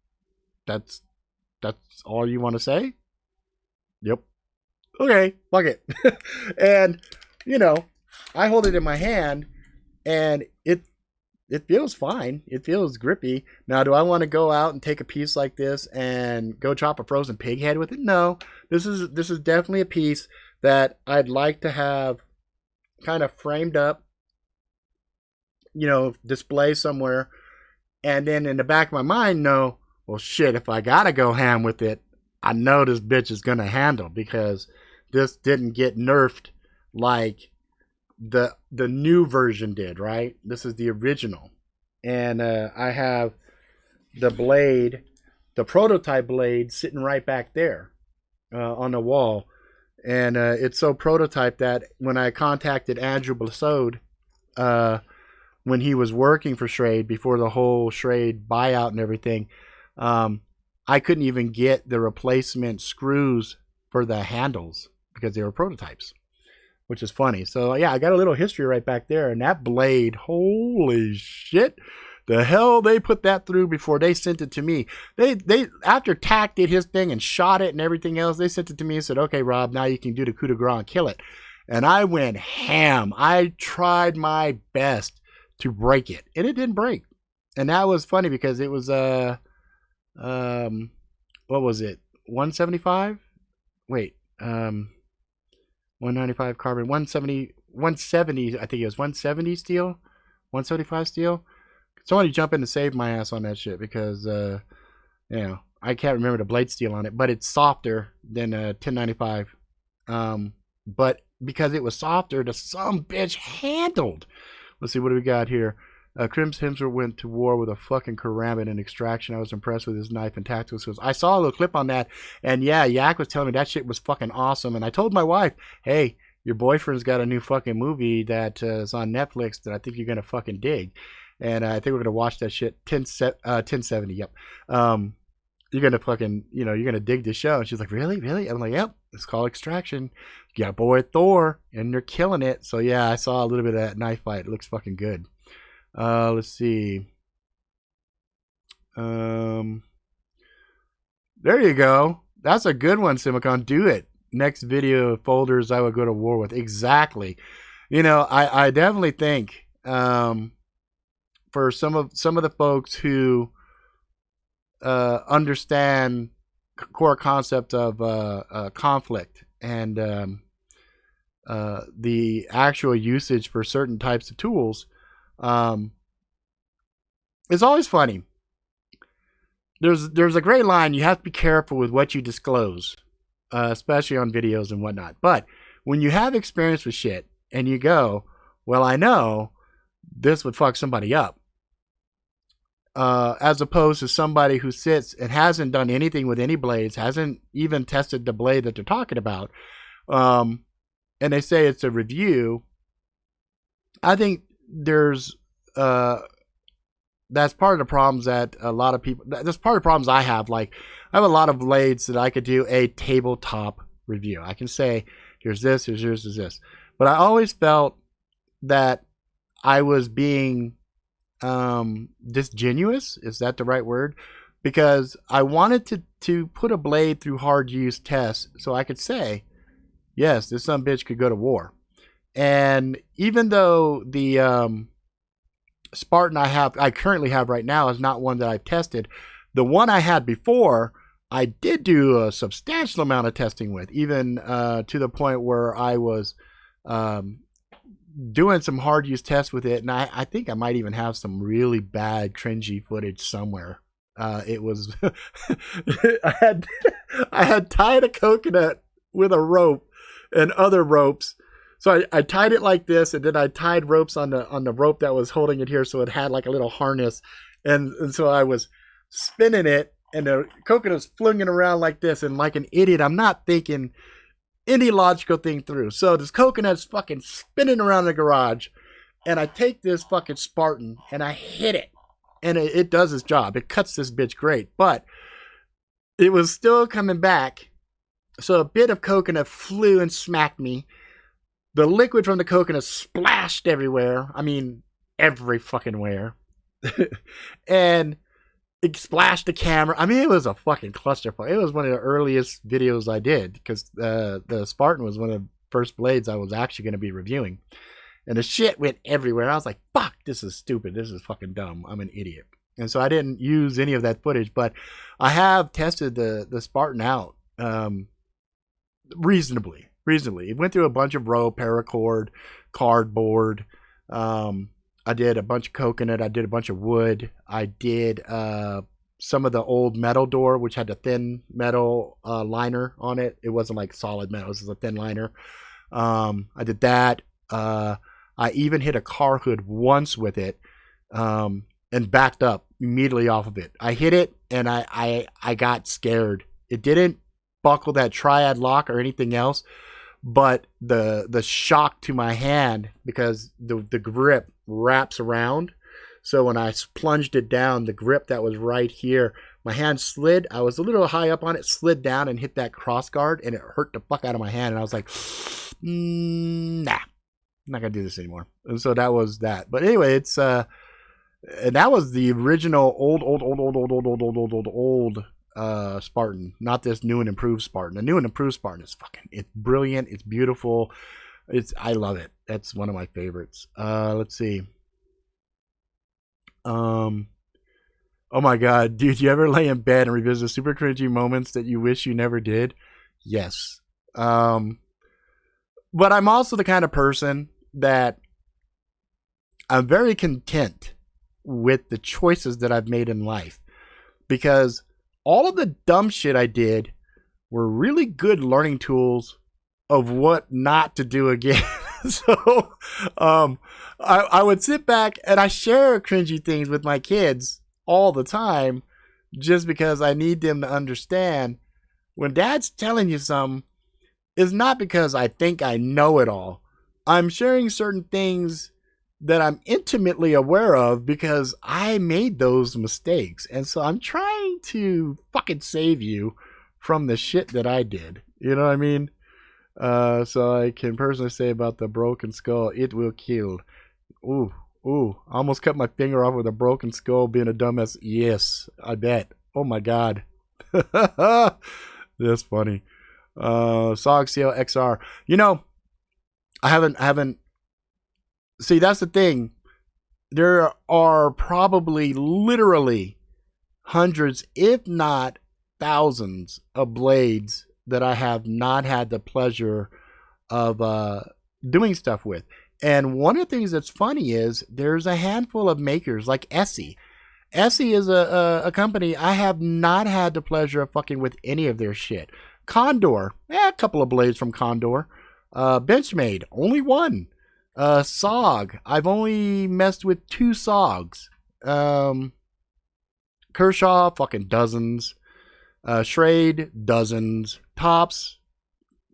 all you want to say? Yep. Okay, fuck it. And you know, I hold it in my hand and it feels fine. It feels grippy. Now, do I want to go out and take a piece like this and go chop a frozen pig head with it? No. This is definitely a piece that I'd like to have kind of framed up, you know, display somewhere, and then in the back of my mind know, well shit, if I gotta go ham with it, I know this bitch is gonna handle, because this didn't get nerfed like the new version did, right? This is the original. And I have the blade, the prototype blade, sitting right back there on the wall. And it's so prototype that when I contacted Andrew Blasode, when he was working for Schrade before the whole Schrade buyout and everything, I couldn't even get the replacement screws for the handles because they were prototypes, which is funny. So yeah, I got a little history right back there. And that blade, holy shit, the hell they put that through before they sent it to me. They after Tack did his thing and shot it and everything else, they sent it to me and said, okay, Rob, now you can do the coup de grace and kill it. And I went ham. I tried my best to break it, and it didn't break. And that was funny because it was what was it, 175? Wait, 195 carbon, 170, I think it was 170 steel, 175 steel. Somebody jump in to save my ass on that shit, because you know, I can't remember the blade steel on it, but it's softer than 1095. But because it was softer, the some bitch handled. Let's see, what do we got here? Crims Hemsworth went to war with a fucking karambit in Extraction. I was impressed with his knife and tactical skills. I saw a little clip on that, and yeah, Yak was telling me that shit was fucking awesome. And I told my wife, hey, your boyfriend's got a new fucking movie that is on Netflix that I think you're gonna fucking dig. And I think we're gonna watch that shit. 1070. Yep. You're gonna fucking, you know, you're gonna dig this show. And she's like, really? I'm like, yep. It's called Extraction. You got boy Thor, and they're killing it. So yeah, I saw a little bit of that knife fight. It looks fucking good. Let's see. There you go. That's a good one, Simicon. Do it. Next video folders I would go to war with. Exactly. You know, I definitely think for some of the folks who understand core concept of conflict and the actual usage for certain types of tools, it's always funny. There's a gray line. You have to be careful with what you disclose, especially on videos and whatnot. But when you have experience with shit and you go, well, I know this would fuck somebody up, as opposed to somebody who sits and hasn't done anything with any blades, hasn't even tested the blade that they're talking about, and they say it's a review. I think there's that's part of the problems that a lot of people, that's part of the problems I have. Like, I have a lot of blades that I could do a tabletop review. I can say, here's this, here's this. But I always felt that I was being disingenuous. Is that the right word? Because I wanted to put a blade through hard use tests so I could say, yes, this son bitch could go to war. And even though the Spartan I currently have right now is not one that I've tested, the one I had before I did do a substantial amount of testing with, even to the point where I was um, doing some hard use tests with it, and I think I might even have some really bad cringy footage somewhere. It was I had I had tied a coconut with a rope and other ropes. So I tied it like this, and then I tied ropes on the rope that was holding it here, so it had like a little harness, and so I was spinning it, and the coconut was flinging around like this, and like an idiot, I'm not thinking any logical thing through. So this coconut's fucking spinning around the garage, and I take this fucking Spartan and I hit it, and it does its job. It cuts this bitch great, but it was still coming back. So a bit of coconut flew and smacked me. The liquid from the coconut splashed everywhere. I mean, every fucking where. And it splashed the camera. I mean, it was a fucking clusterfuck. It was one of the earliest videos I did, because the Spartan was one of the first blades I was actually going to be reviewing. And the shit went everywhere. I was like, fuck, this is stupid. This is fucking dumb. I'm an idiot. And so I didn't use any of that footage, but I have tested the Spartan out reasonably. It went through a bunch of rope, paracord, cardboard. I did a bunch of coconut. I did a bunch of wood. I did some of the old metal door, which had a thin metal liner on it. It wasn't like solid metal. This is a thin liner. I did that. I even hit a car hood once with it and backed up immediately off of it. I hit it and I got scared. It didn't buckle that triad lock or anything else, but the shock to my hand, because the grip wraps around. So when I plunged it down, the grip that was right here, my hand slid. I was a little high up on it, slid down and hit that cross guard, and it hurt the fuck out of my hand. And I was like, nah, I'm not gonna do this anymore. And so that was that. But anyway, it's and that was the original old Spartan, not this new and improved Spartan. The new and improved Spartan is it's brilliant, it's beautiful, I love it. That's one of my favorites. Let's see. Oh my god, dude, you ever lay in bed and revisit super cringy moments that you wish you never did? Yes. But I'm also the kind of person that I'm very content with the choices that I've made in life, because all of the dumb shit I did were really good learning tools of what not to do again. So I would sit back and I share cringy things with my kids all the time, just because I need them to understand when dad's telling you something, it's not because I think I know it all. I'm sharing certain things that I'm intimately aware of because I made those mistakes. And so I'm trying to fucking save you from the shit that I did. You know what I mean? So I can personally say about the broken skull, it will kill. Ooh, I almost cut my finger off with a broken skull being a dumbass. Yes, I bet. Oh my god. That's funny. SOGCL XR. You know, I haven't see, that's the thing. There are probably literally hundreds, if not thousands, of blades that I have not had the pleasure of doing stuff with. And one of the things that's funny is there's a handful of makers like Essie. Essie is a company I have not had the pleasure of fucking with any of their shit. Condor, a couple of blades from Condor. Benchmade, only one. SOG, I've only messed with 2 SOGs. Kershaw, fucking dozens. Schrade, dozens. Tops,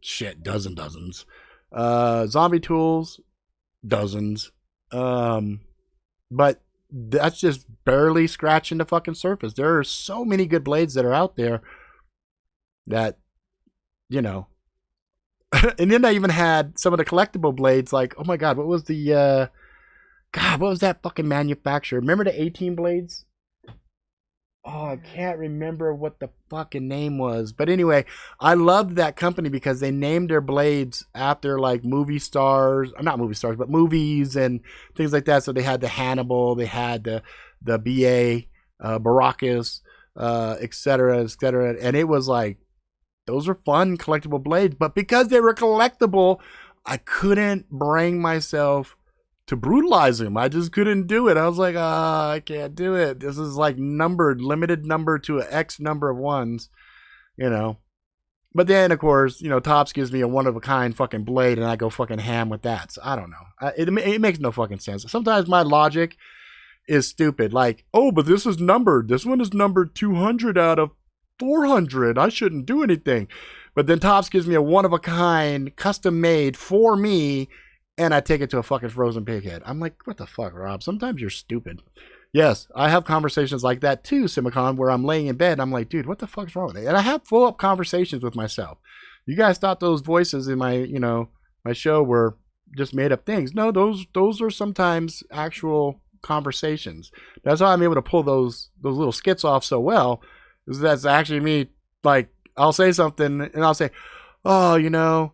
shit, dozens. Zombie Tools, dozens. But that's just barely scratching the fucking surface. There are so many good blades that are out there that, you know. And then I even had some of the collectible blades, like, oh my god, what was the what was that fucking manufacturer? Remember the 18 blades? Oh, I can't remember what the fucking name was. But anyway, I loved that company because they named their blades after like movie stars, not movie stars, but movies and things like that. So they had the Hannibal, they had the BA, Baracus, etc., etc. And it was like, those are fun collectible blades, but because they were collectible, I couldn't bring myself to brutalize them. I just couldn't do it. I was like, I can't do it. This is like numbered, limited number to an X number of ones, you know. But then, of course, you know, Topps gives me a one of a kind fucking blade, and I go fucking ham with that. So I don't know. It makes no fucking sense. Sometimes my logic is stupid. Like, oh, but this is numbered. This one is numbered 200 out of 400. I shouldn't do anything. But then Topps gives me a one of a kind, custom made for me, and I take it to a fucking frozen pighead. I'm like, what the fuck, Rob? Sometimes you're stupid. Yes, I have conversations like that too, Simicon, where I'm laying in bed and I'm like, dude, what the fuck's wrong with it? And I have full up conversations with myself. You guys thought those voices in my, you know, my show were just made up things. No, those are sometimes actual conversations. That's how I'm able to pull those little skits off so well. Is that's actually me. Like, I'll say something and I'll say, oh, you know,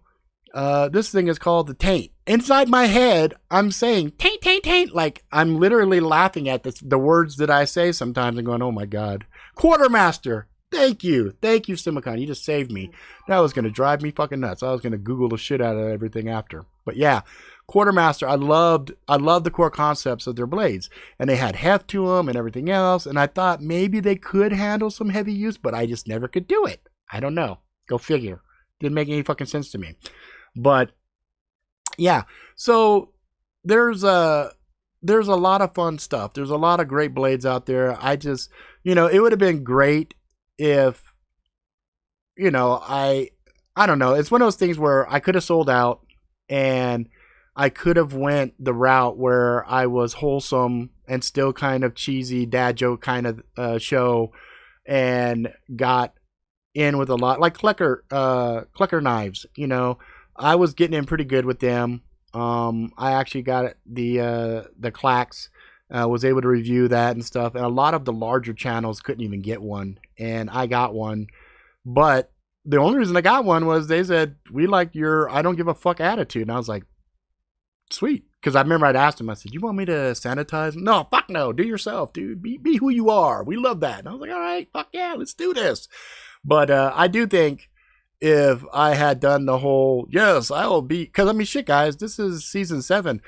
this thing is called the taint. Inside my head, I'm saying taint, taint, taint. Like, I'm literally laughing at the words that I say sometimes and going, oh my God. Quartermaster. Thank you, Simicon. You just saved me. That was going to drive me fucking nuts. I was going to Google the shit out of everything after. But yeah, Quartermaster, I loved the core concepts of their blades. And they had heft to them and everything else. And I thought maybe they could handle some heavy use, but I just never could do it. I don't know. Go figure. Didn't make any fucking sense to me. But yeah, so there's a lot of fun stuff. There's a lot of great blades out there. I just, you know, it would have been great if, you know, I don't know. It's one of those things where I could have sold out and I could have went the route where I was wholesome and still kind of cheesy dad joke kind of show and got in with a lot like Klecker knives, you know. I was getting in pretty good with them. I actually got the clacks, was able to review that and stuff. And a lot of the larger channels couldn't even get one, and I got one. But the only reason I got one was they said, we like your I don't give a fuck attitude. And I was like, sweet. Because I remember I'd asked him, I said, you want me to sanitize? No, fuck no. Do yourself, dude. Be who you are. We love that. And I was like, all right, fuck yeah, let's do this. But I do think if I had done the whole, yes, I will be, because I mean, shit, guys, this is season 7.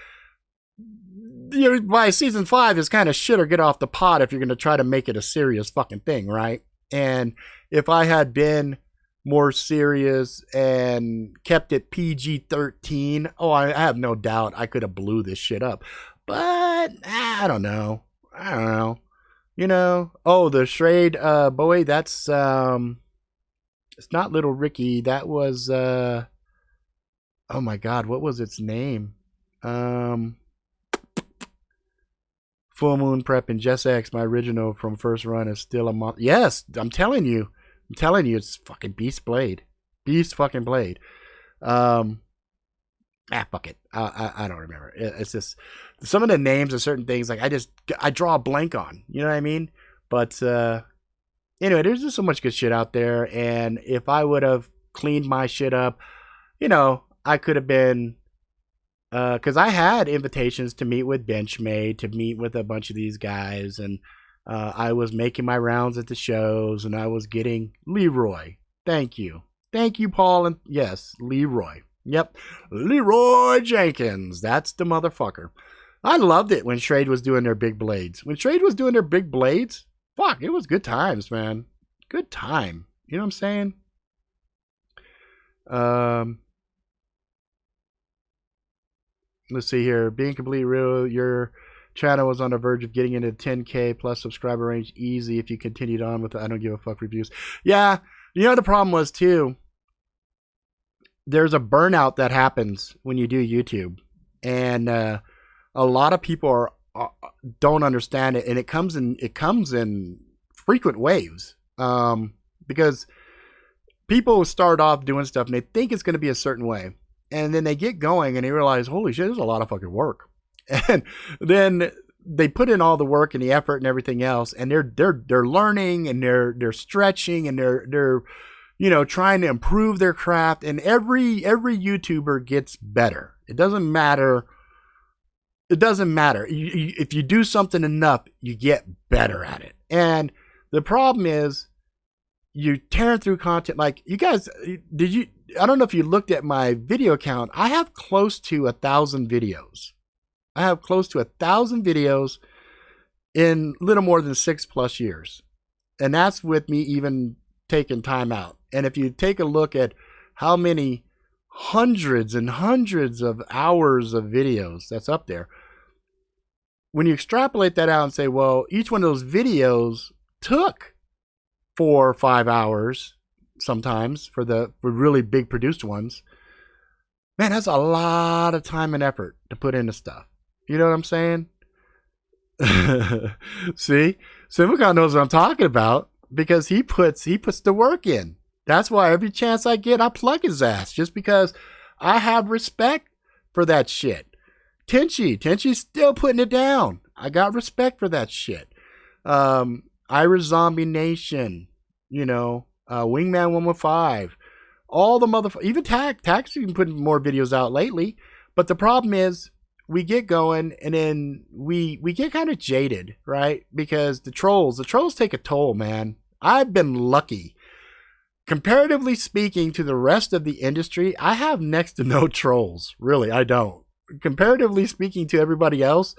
By season 5 is kind of shit or get off the pot if you're going to try to make it a serious fucking thing, right? And if I had been more serious and kept it PG-13, oh, I have no doubt I could have blew this shit up. But I don't know. You know, oh, the Schrade boy, that's it's not Little Ricky. That was oh my God, what was its name? Full Moon Prep and Jess X, my original from first run, is still a month. Yes, I'm telling you, it's fucking Beast Blade. Beast fucking Blade. Fuck it. I don't remember. It's just some of the names of certain things, like I draw a blank on. You know what I mean? But anyway, there's just so much good shit out there, and if I would have cleaned my shit up, you know, I could have been, because I had invitations to meet with Benchmade, to meet with a bunch of these guys, and I was making my rounds at the shows, and I was getting Leroy. Thank you, Paul, and yes, Leroy. Yep, Leroy Jenkins. That's the motherfucker. I loved it when Schrade was doing their big blades. Fuck, it was good times, man. Good time. You know what I'm saying? Let's see here. Being completely real, your channel was on the verge of getting into 10K plus subscriber range easy if you continued on with the I don't give a fuck reviews. Yeah, you know the problem was too, there's a burnout that happens when you do YouTube. And a lot of people don't understand it, and it comes in frequent waves, because people start off doing stuff and they think it's going to be a certain way, and then they get going and they realize, holy shit, there's a lot of fucking work. And then they put in all the work and the effort and everything else, and they're learning and they're stretching and they're you know, trying to improve their craft, and every YouTuber gets better. It doesn't matter. If you do something enough, you get better at it. And The problem is you tearing through content. Like, you guys, I don't know if you looked at my video count. I have close to 1,000 videos. I have close to 1,000 videos in little more than 6+ years. And that's with me even taking time out. And if you take a look at how many hundreds and hundreds of hours of videos that's up there, when you extrapolate that out and say, well, each one of those videos took 4 or 5 hours sometimes for really big produced ones, man, that's a lot of time and effort to put into stuff. You know what I'm saying? See, Simicon knows what I'm talking about because he puts the work in. That's why every chance I get, I plug his ass, just because I have respect for that shit. Tenchi's still putting it down. I got respect for that shit. Ira Zombie Nation, Wingman 115, all the motherfuckers, even Tax been putting more videos out lately. But the problem is, we get going and then we get kind of jaded, right? Because the trolls take a toll, man. I've been lucky. Comparatively speaking to the rest of the industry, I have next to no trolls. Really, I don't. Comparatively speaking to everybody else,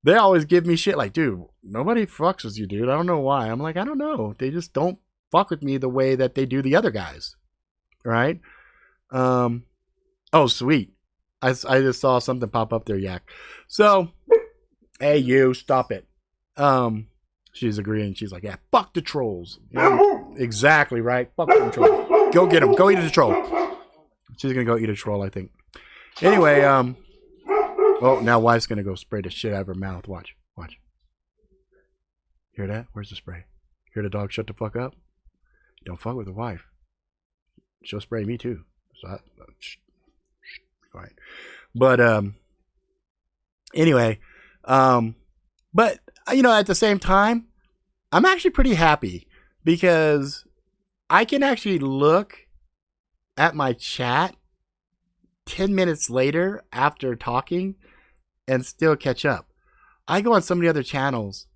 they always give me shit like, dude, nobody fucks with you, dude. I don't know why. I'm like, I don't know. They just don't fuck with me the way that they do the other guys, right? Oh, sweet. I just saw something pop up there, Yak. So, hey, you, stop it. She's agreeing. She's like, yeah, fuck the trolls. Exactly, right? Fuck the trolls. Go get them. Go eat a troll. She's going to go eat a troll, I think. Anyway, oh, now wife's going to go spray the shit out of her mouth. Watch. Hear that? Where's the spray? Hear the dog shut the fuck up? Don't fuck with the wife. She'll spray me too. So right. But anyway, but at the same time, I'm actually pretty happy because I can actually look at my chat 10 minutes later after talking and still catch up. I go on some of the other channels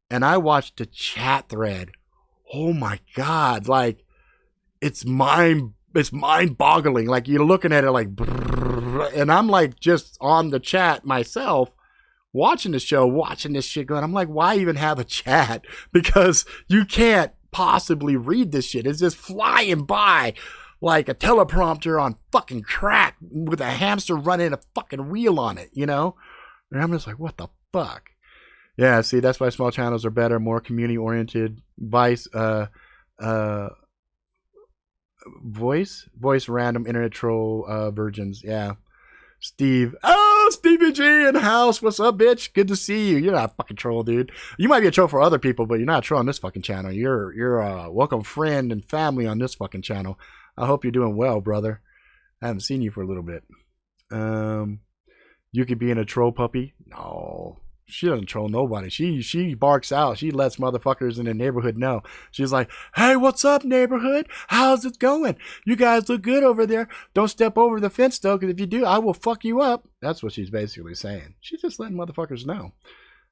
and I watch the chat thread. Oh my God. Like, it's mind-boggling. Like, you're looking at it like, and I'm like just on the chat myself, watching the show, watching this shit going. I'm like, why even have a chat? Because you can't possibly read this shit. It's just flying by like a teleprompter on fucking crack with a hamster running a fucking wheel on it, And I'm just like, what the fuck? Yeah, see, that's why small channels are better, more community-oriented. Voice random internet troll virgins. Yeah. Steve. Oh, Stevie G in the house. What's up, bitch? Good to see you. You're not a fucking troll, dude. You might be a troll for other people, but you're not a troll on this fucking channel. You're a welcome friend and family on this fucking channel. I hope you're doing well, brother. I haven't seen you for a little bit. You could be in a troll puppy. No. She doesn't troll nobody. She barks out. She lets motherfuckers in the neighborhood know. She's like, hey, what's up, neighborhood? How's it going? You guys look good over there. Don't step over the fence, though, because if you do, I will fuck you up. That's what she's basically saying. She's just letting motherfuckers know.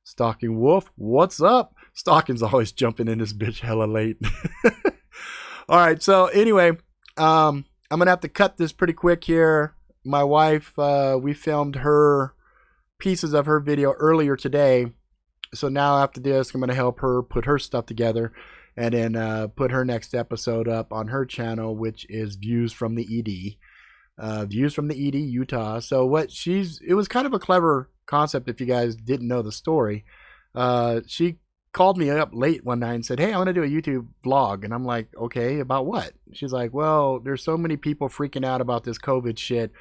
Stalking Wolf, what's up? Stalking's always jumping in this bitch hella late. All right, so anyway, I'm going to have to cut this pretty quick here. My wife, we filmed her pieces of her video earlier today, so now after this I'm going to help her put her stuff together and then put her next episode up on her channel, which is Views from the ED, Utah. So it was kind of a clever concept if you guys didn't know the story. She called me up late one night and said, hey, I want to do a YouTube vlog. And I'm like, okay, about what? She's like, well, there's so many people freaking out about this COVID shit.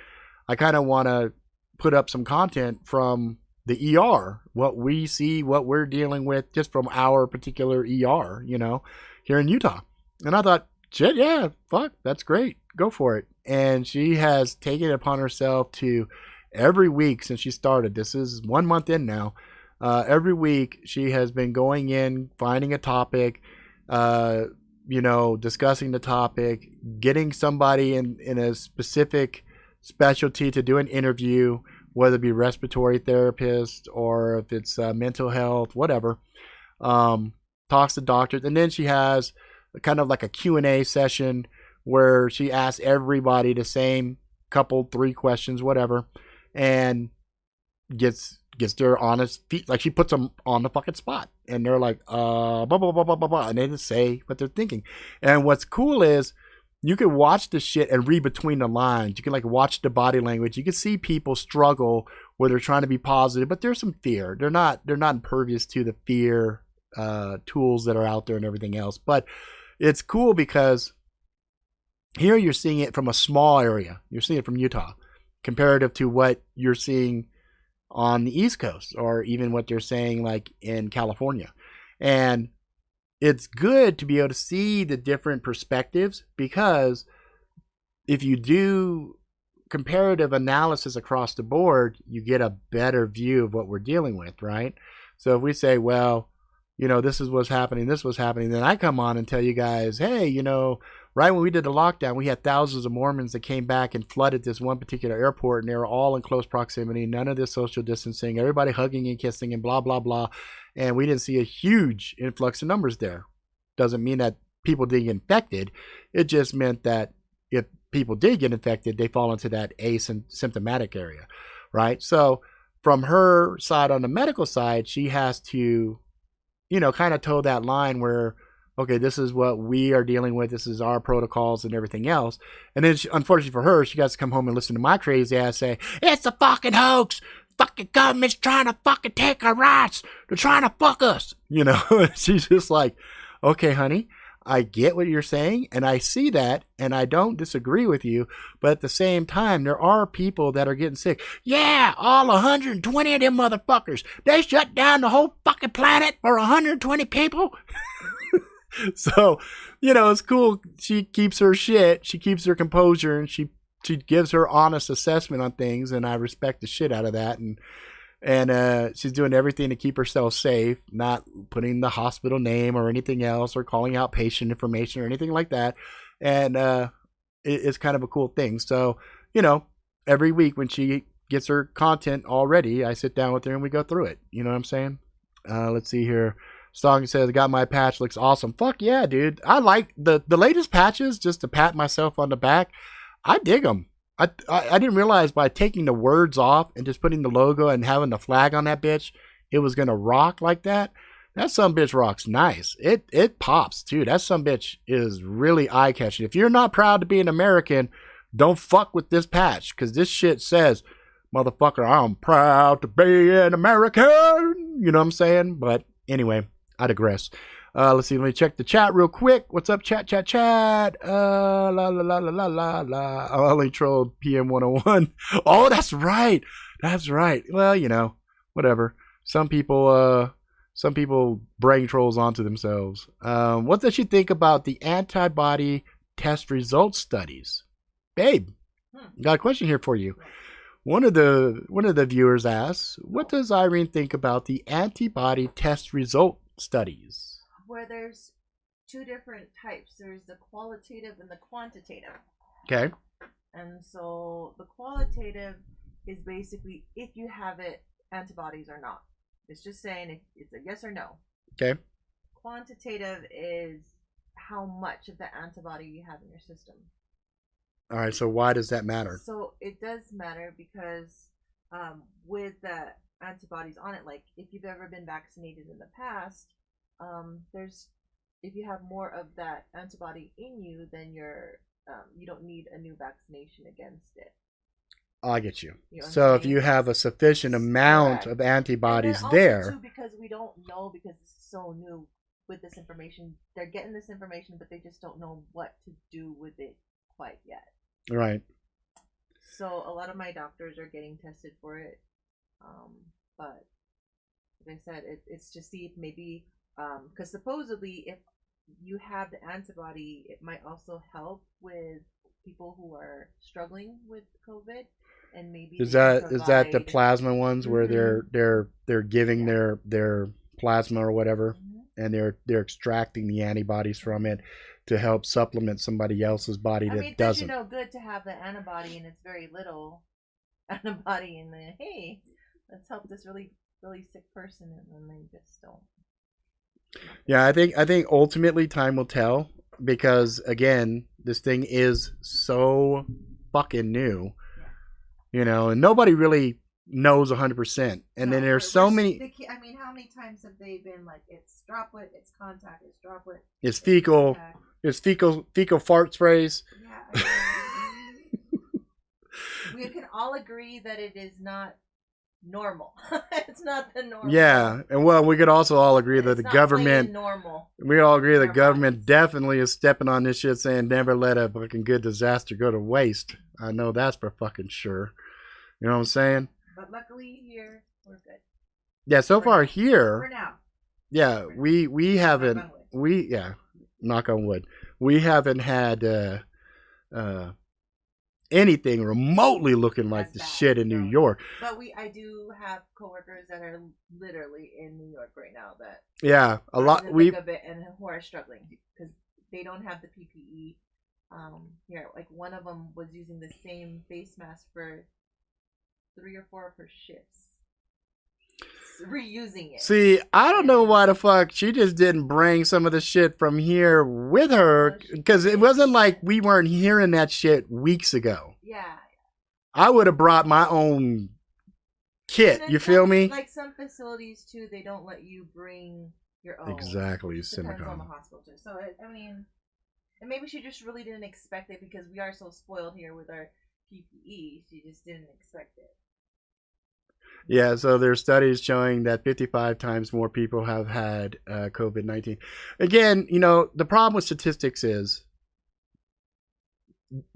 I kind of want to put up some content from the ER, what we see, what we're dealing with just from our particular ER, here in Utah. And I thought, shit, yeah, fuck, that's great. Go for it. And she has taken it upon herself to every week since she started. This is 1 month in now. Every week she has been going in, finding a topic, discussing the topic, getting somebody in a specific specialty to do an interview, whether it be respiratory therapist or if it's mental health, whatever, talks to doctors, and then she has kind of like a Q&A session where she asks everybody the same couple, 3 questions, whatever, and gets their honest feet. Like, she puts them on the fucking spot, and they're like, blah, blah, blah, blah, blah, blah, and they just say what they're thinking. And what's cool is you can watch the shit and read between the lines. You can like watch the body language. You can see people struggle where they're trying to be positive, but there's some fear. They're not impervious to the fear tools that are out there and everything else. But it's cool because here you're seeing it from a small area. You're seeing it from Utah, comparative to what you're seeing on the East Coast, or even what they're saying like in California. And it's good to be able to see the different perspectives, because if you do comparative analysis across the board, you get a better view of what we're dealing with, right? So if we say, well, you know, this is what's happening, this was happening, then I come on and tell you guys, hey, you know, right when we did the lockdown, we had thousands of Mormons that came back and flooded this one particular airport, and they were all in close proximity, none of this social distancing, everybody hugging and kissing and blah, blah, blah. And we didn't see a huge influx of numbers there. Doesn't mean that people didn't get infected. It just meant that if people did get infected, they fall into that asymptomatic area, right? So from her side, on the medical side, she has to, you know, kind of toe that line where, okay, this is what we are dealing with. This is our protocols and everything else. And then, unfortunately for her, she got to come home and listen to my crazy ass say, it's a fucking hoax. Fucking government's trying to fucking take our rights. They're trying to fuck us. You know, she's just like, okay, honey, I get what you're saying, and I see that, and I don't disagree with you, but at the same time, there are people that are getting sick. Yeah, all 120 of them motherfuckers. They shut down the whole fucking planet for 120 people. So, you know, it's cool. She keeps her shit. She keeps her composure, and she gives her honest assessment on things, and I respect the shit out of that. And she's doing everything to keep herself safe, not putting the hospital name or anything else, or calling out patient information or anything like that. And it's kind of a cool thing. So, you know, every week when she gets her content all ready, I sit down with her and we go through it. You know what I'm saying? Let's see here. Stalking says, I got my patch, looks awesome. Fuck yeah, dude. I like the latest patches, just to pat myself on the back. I dig them. I didn't realize by taking the words off and just putting the logo and having the flag on that bitch, it was going to rock like that. That sumbitch rocks nice. It pops, too. That sumbitch is really eye-catching. If you're not proud to be an American, don't fuck with this patch, because this shit says, motherfucker, I'm proud to be an American. You know what I'm saying? But anyway, I digress. Let's see. Let me check the chat real quick. What's up, chat? La la la la la la la. I only trolled PM 101. Oh, that's right. That's right. Well, you know, whatever. Some people bring trolls onto themselves. What does she think about the antibody test result studies? Babe, got a question here for you. One of the viewers asks, what does Irene think about the antibody test result studies? Where there's 2 different types. There's the qualitative and the quantitative. Okay. And so the qualitative is basically if you have it, antibodies or not. It's just saying if it's a yes or no. Okay. Quantitative is how much of the antibody you have in your system. All right, so why does that matter? So it does matter because with the antibodies on it, like if you've ever been vaccinated in the past, there's if you have more of that antibody in you, then you don't need a new vaccination against it. I get you. So if you have a sufficient amount of antibodies there, too, because we don't know, because this is so new with this information, they're getting this information, but they just don't know what to do with it quite yet. Right. So a lot of my doctors are getting tested for it, but like I said, it's to see if maybe. Because supposedly, if you have the antibody, it might also help with people who are struggling with COVID, and maybe is that the plasma ones where they're giving their plasma or whatever, and they're extracting the antibodies from it to help supplement somebody else's body that doesn't. It's good to have the antibody, and it's very little antibody, and then hey, let's help this really really sick person, and then they just don't. Yeah, I think ultimately time will tell because again, this thing is so fucking new, Yeah. and nobody really knows 100%. And then No, there's so many. I mean, how many times have they been like, it's droplet, it's contact, it's droplet, It's it's fecal. contact? It's fecal fart sprays. Yeah, I mean, we can all agree that it is not normal. It's not the normal. Yeah, and well, we could also all agree that It's the not government. plain normal We all agree in the our government bodies. definitely is stepping on this shit, saying never let a fucking good disaster go to waste. I know that's for fucking sure. You know what I'm saying? But luckily here, we're good. Yeah. So For far now. here, For now. yeah, For now. we Knock haven't on wood. we yeah, knock on wood. We haven't had uh anything remotely looking like As the bad. shit in New No, no. York. But I do have coworkers that are literally in New York right now that Yeah, a are in lot the thick we of it and who are struggling because they don't have the PPE. Here, like one of them was using the same face mask for 3 or 4 of her shifts, reusing it. see. I don't know And why the fuck she just didn't bring some of the shit from here with her well, she because it did. wasn't like we weren't hearing that shit weeks ago. Yeah. I would have brought my own And kit. then You feel some, me? like some facilities too, they don't let you bring your own. Exactly, It just depends on the Simicon. hospital too. So I mean, and maybe she just really didn't expect it because we are so spoiled here with our PPE. She just didn't expect it. Yeah, so there's studies showing that 55 times more people have had COVID-19. Again, the problem with statistics is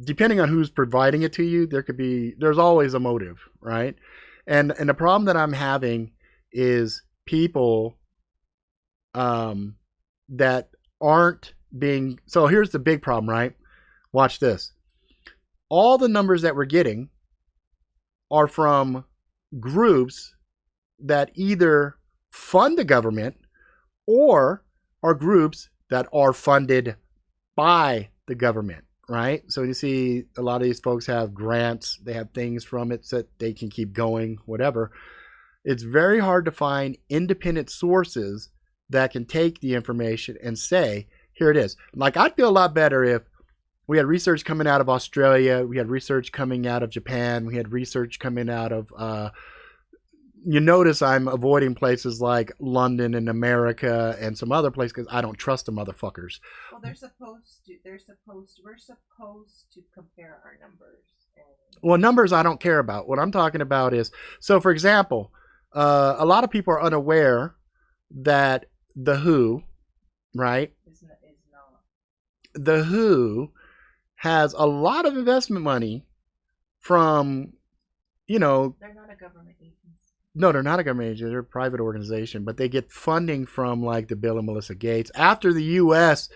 depending on who's providing it to you, there's always a motive, right? And the problem that I'm having is people um, that aren't being. So here's the big problem, right? Watch this. All the numbers that we're getting are from groups that either fund the government or are groups that are funded by the government, right? So you see a lot of these folks have grants, they have things from it so that they can keep going, whatever. It's very hard to find independent sources that can take the information and say, here it is. Like, I'd feel a lot better if we had research coming out of Australia, we had research coming out of Japan, we had research coming out of you notice I'm avoiding places like London and America and some other places because I don't trust the motherfuckers. Well, they're supposed to. They're supposed. We're supposed to compare our numbers. And Well, numbers I don't care about. What I'm talking about is so, for example, a lot of people are unaware that the WHO, right? is not. The WHO has a lot of investment money from, you know, They're not a government agency. no, they're not a government agency. They're a private organization, but they get funding from like the Bill and Melinda Gates. After the U.S.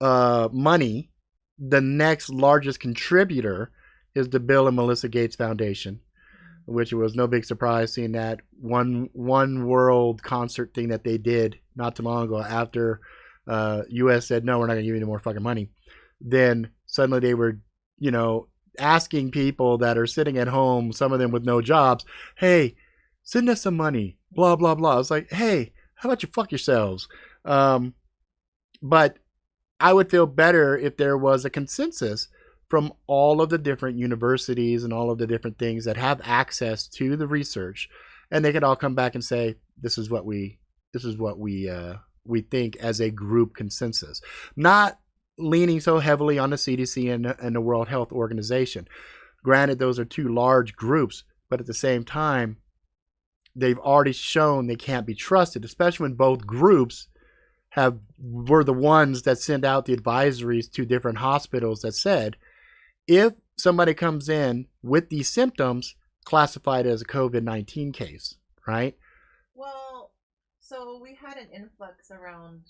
Money, the next largest contributor is the Bill and Melinda Gates Foundation, which was no big surprise seeing that one world concert thing that they did not too long ago after U.S. said no, we're not going to give you any more fucking money. Then suddenly they were, asking people that are sitting at home, some of them with no jobs, hey, send us some money, blah blah blah. It's like, hey, how about you fuck yourselves? But I would feel better if there was a consensus from all of the different universities and all of the different things that have access to the research, and they could all come back and say, this is what we think as a group consensus, not leaning so heavily on the CDC and the World Health Organization. Granted, those are two large groups, but at the same time, they've already shown they can't be trusted, especially when both groups were the ones that sent out the advisories to different hospitals that said, if somebody comes in with these symptoms, classify it as a COVID-19 case, right? Well, so we had an influx around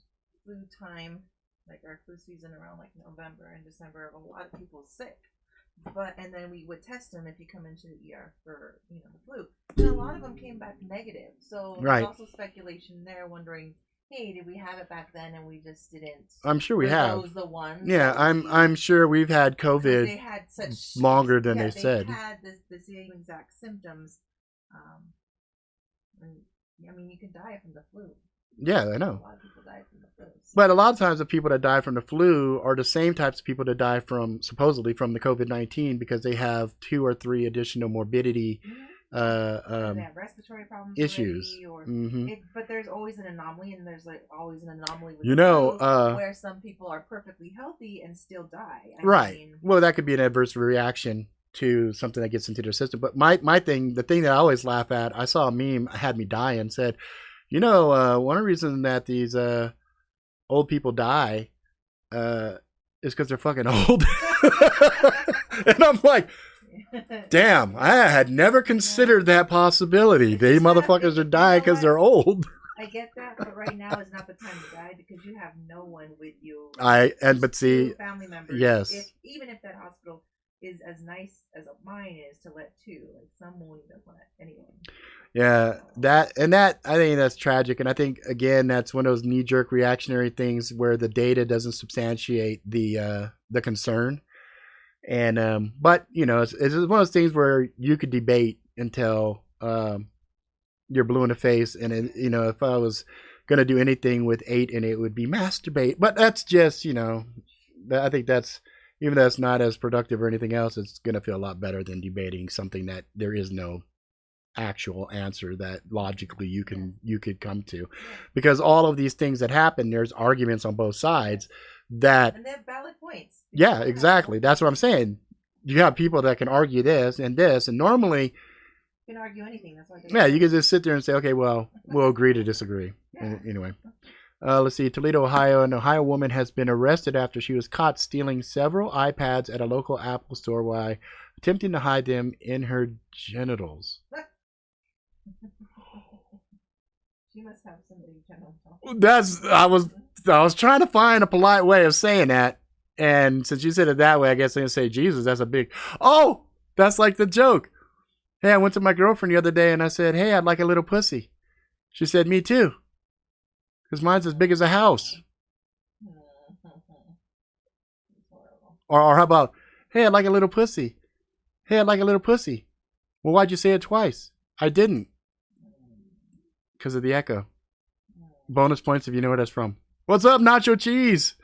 flu time, like our flu season around like November and December, of a lot of people sick. And then we would test them if you come into the ER for the flu. And a lot of them came back negative. So there's Right. also speculation there, wondering, hey, did we have it back then and we just didn't? I'm sure we Were have. those the ones? Yeah, I'm sure we've had Because they COVID had such longer than they they said. had the same exact symptoms. And I mean, you can die from the flu. Yeah, I A know. lot of people die from the flu. So. But a lot of times, the people that die from the flu are the same types of people that die from supposedly from the COVID-19 because they have 2 or 3 additional morbidity They have respiratory problems issues. already, or Hmm. but there's always an anomaly, and there's like always an anomaly with You the know, flu, where some people are perfectly healthy and still die. I right. mean, Well, that could be an adverse reaction to something that gets into their system. But my thing, the thing that I always laugh at, I saw a meme, had me dying, said, one of the reasons that these old people die is because they're fucking old. And I'm like, damn, I had never considered that possibility. They motherfuckers are dying because they're old. I get that, but right now is not the time to die because you have no one with you. But see, family members. yes. Even if that hospital is as nice as mine is to let to, like some won't even let anyone. Yeah, that I think that's tragic, and I think again that's one of those knee jerk reactionary things where the data doesn't substantiate the concern, and but it's one of those things where you could debate until you're blue in the face, and if I was gonna do anything with 8 in it would be masturbate, but that's just I think that's even though that's not as productive or anything else, it's gonna feel a lot better than debating something that there is no actual answer that logically you could come to, because all of these things that happen, there's arguments on both sides that, and they have valid points. yeah, exactly, that's what I'm saying. You have people that can argue this, and normally you can argue anything. That's why you can just sit there and say, okay, well, we'll agree to disagree. Yeah. Anyway, let's see. Toledo, Ohio. An Ohio woman has been arrested after she was caught stealing several iPads at a local Apple store while attempting to hide them in her genitals. She must have some big genitals. I was trying to find a polite way of saying that, and since you said it that way, I guess I'm gonna say Jesus. That's a big. Oh, that's like the joke. Hey, I went to my girlfriend the other day and I said, hey, I'd like a little pussy. She said, me too, because mine's as big as a house. Or how about, hey, I'd like a little pussy. Hey, I'd like a little pussy. Well, why'd you say it twice? I didn't. Because of the echo. Bonus points if you know where that's from. What's up, Nacho Cheese?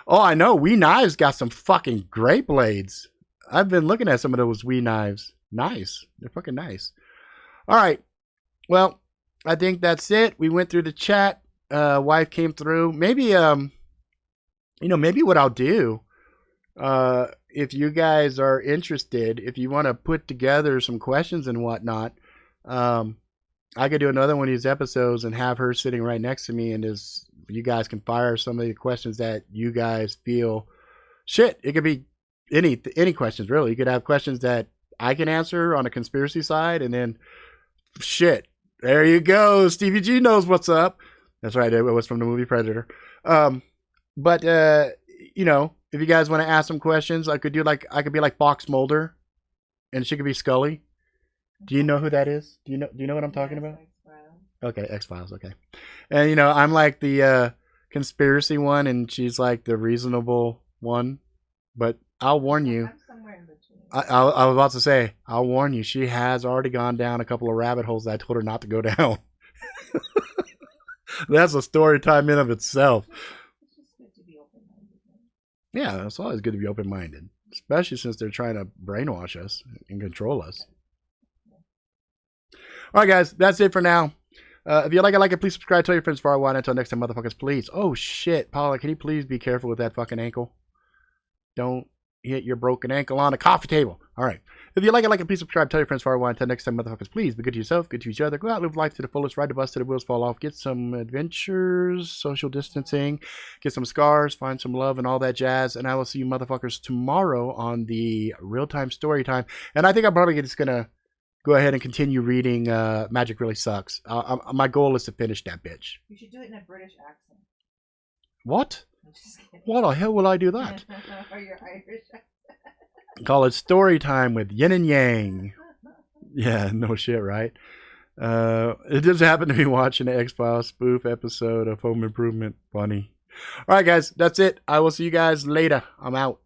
Oh, I know. We Knives got some fucking great blades. I've been looking at some of those Wii knives. Nice. They're fucking nice. All right. Well, I think that's it. We went through the chat. Wife came through. Maybe, maybe what I'll do, if you guys are interested, if you want to put together some questions and whatnot, I could do another one of these episodes and have her sitting right next to me, and you guys can fire some of the questions that you guys feel. Shit, it could be any questions really. You could have questions that I can answer on a conspiracy side, and then shit, there you go. Stevie G knows what's up. That's right. It was from the movie Predator. But if you guys want to ask some questions, I could be like Fox Mulder, and she could be Scully. Do you know who that is? Do you know what I'm talking about? Okay, X-Files. Okay, and I'm like the conspiracy one, and she's like the reasonable one. But I'll warn you. I'm somewhere in between. I was about to say, I'll warn you. She has already gone down a couple of rabbit holes that I told her not to go down. That's a story time in of itself. It's just good to be open-minded. Yeah, it's always good to be open-minded, especially since they're trying to brainwash us and control us. All right, guys, that's it for now. If you like it, please subscribe, tell your friends far wide. Until next time, motherfuckers, please. Oh, shit, Paula, can you please be careful with that fucking ankle? Don't hit your broken ankle on a coffee table. All right. If you like it, please subscribe, tell your friends far wide. Until next time, motherfuckers, please be good to yourself, good to each other. Go out, live life to the fullest, ride the bus till the wheels fall off, get some adventures, social distancing, get some scars, find some love and all that jazz. And I will see you motherfuckers tomorrow on the real-time story time. And I think I'm probably just going to go ahead and continue reading Magic Really Sucks. My goal is to finish that bitch. You should do it in a British accent. What? What the hell will I do that? Or your Irish accent. Call it story time with Yin and Yang. Yeah, no shit, right? It just happened to be watching the X-Files spoof episode of Home Improvement. Funny. All right, guys, that's it. I will see you guys later. I'm out.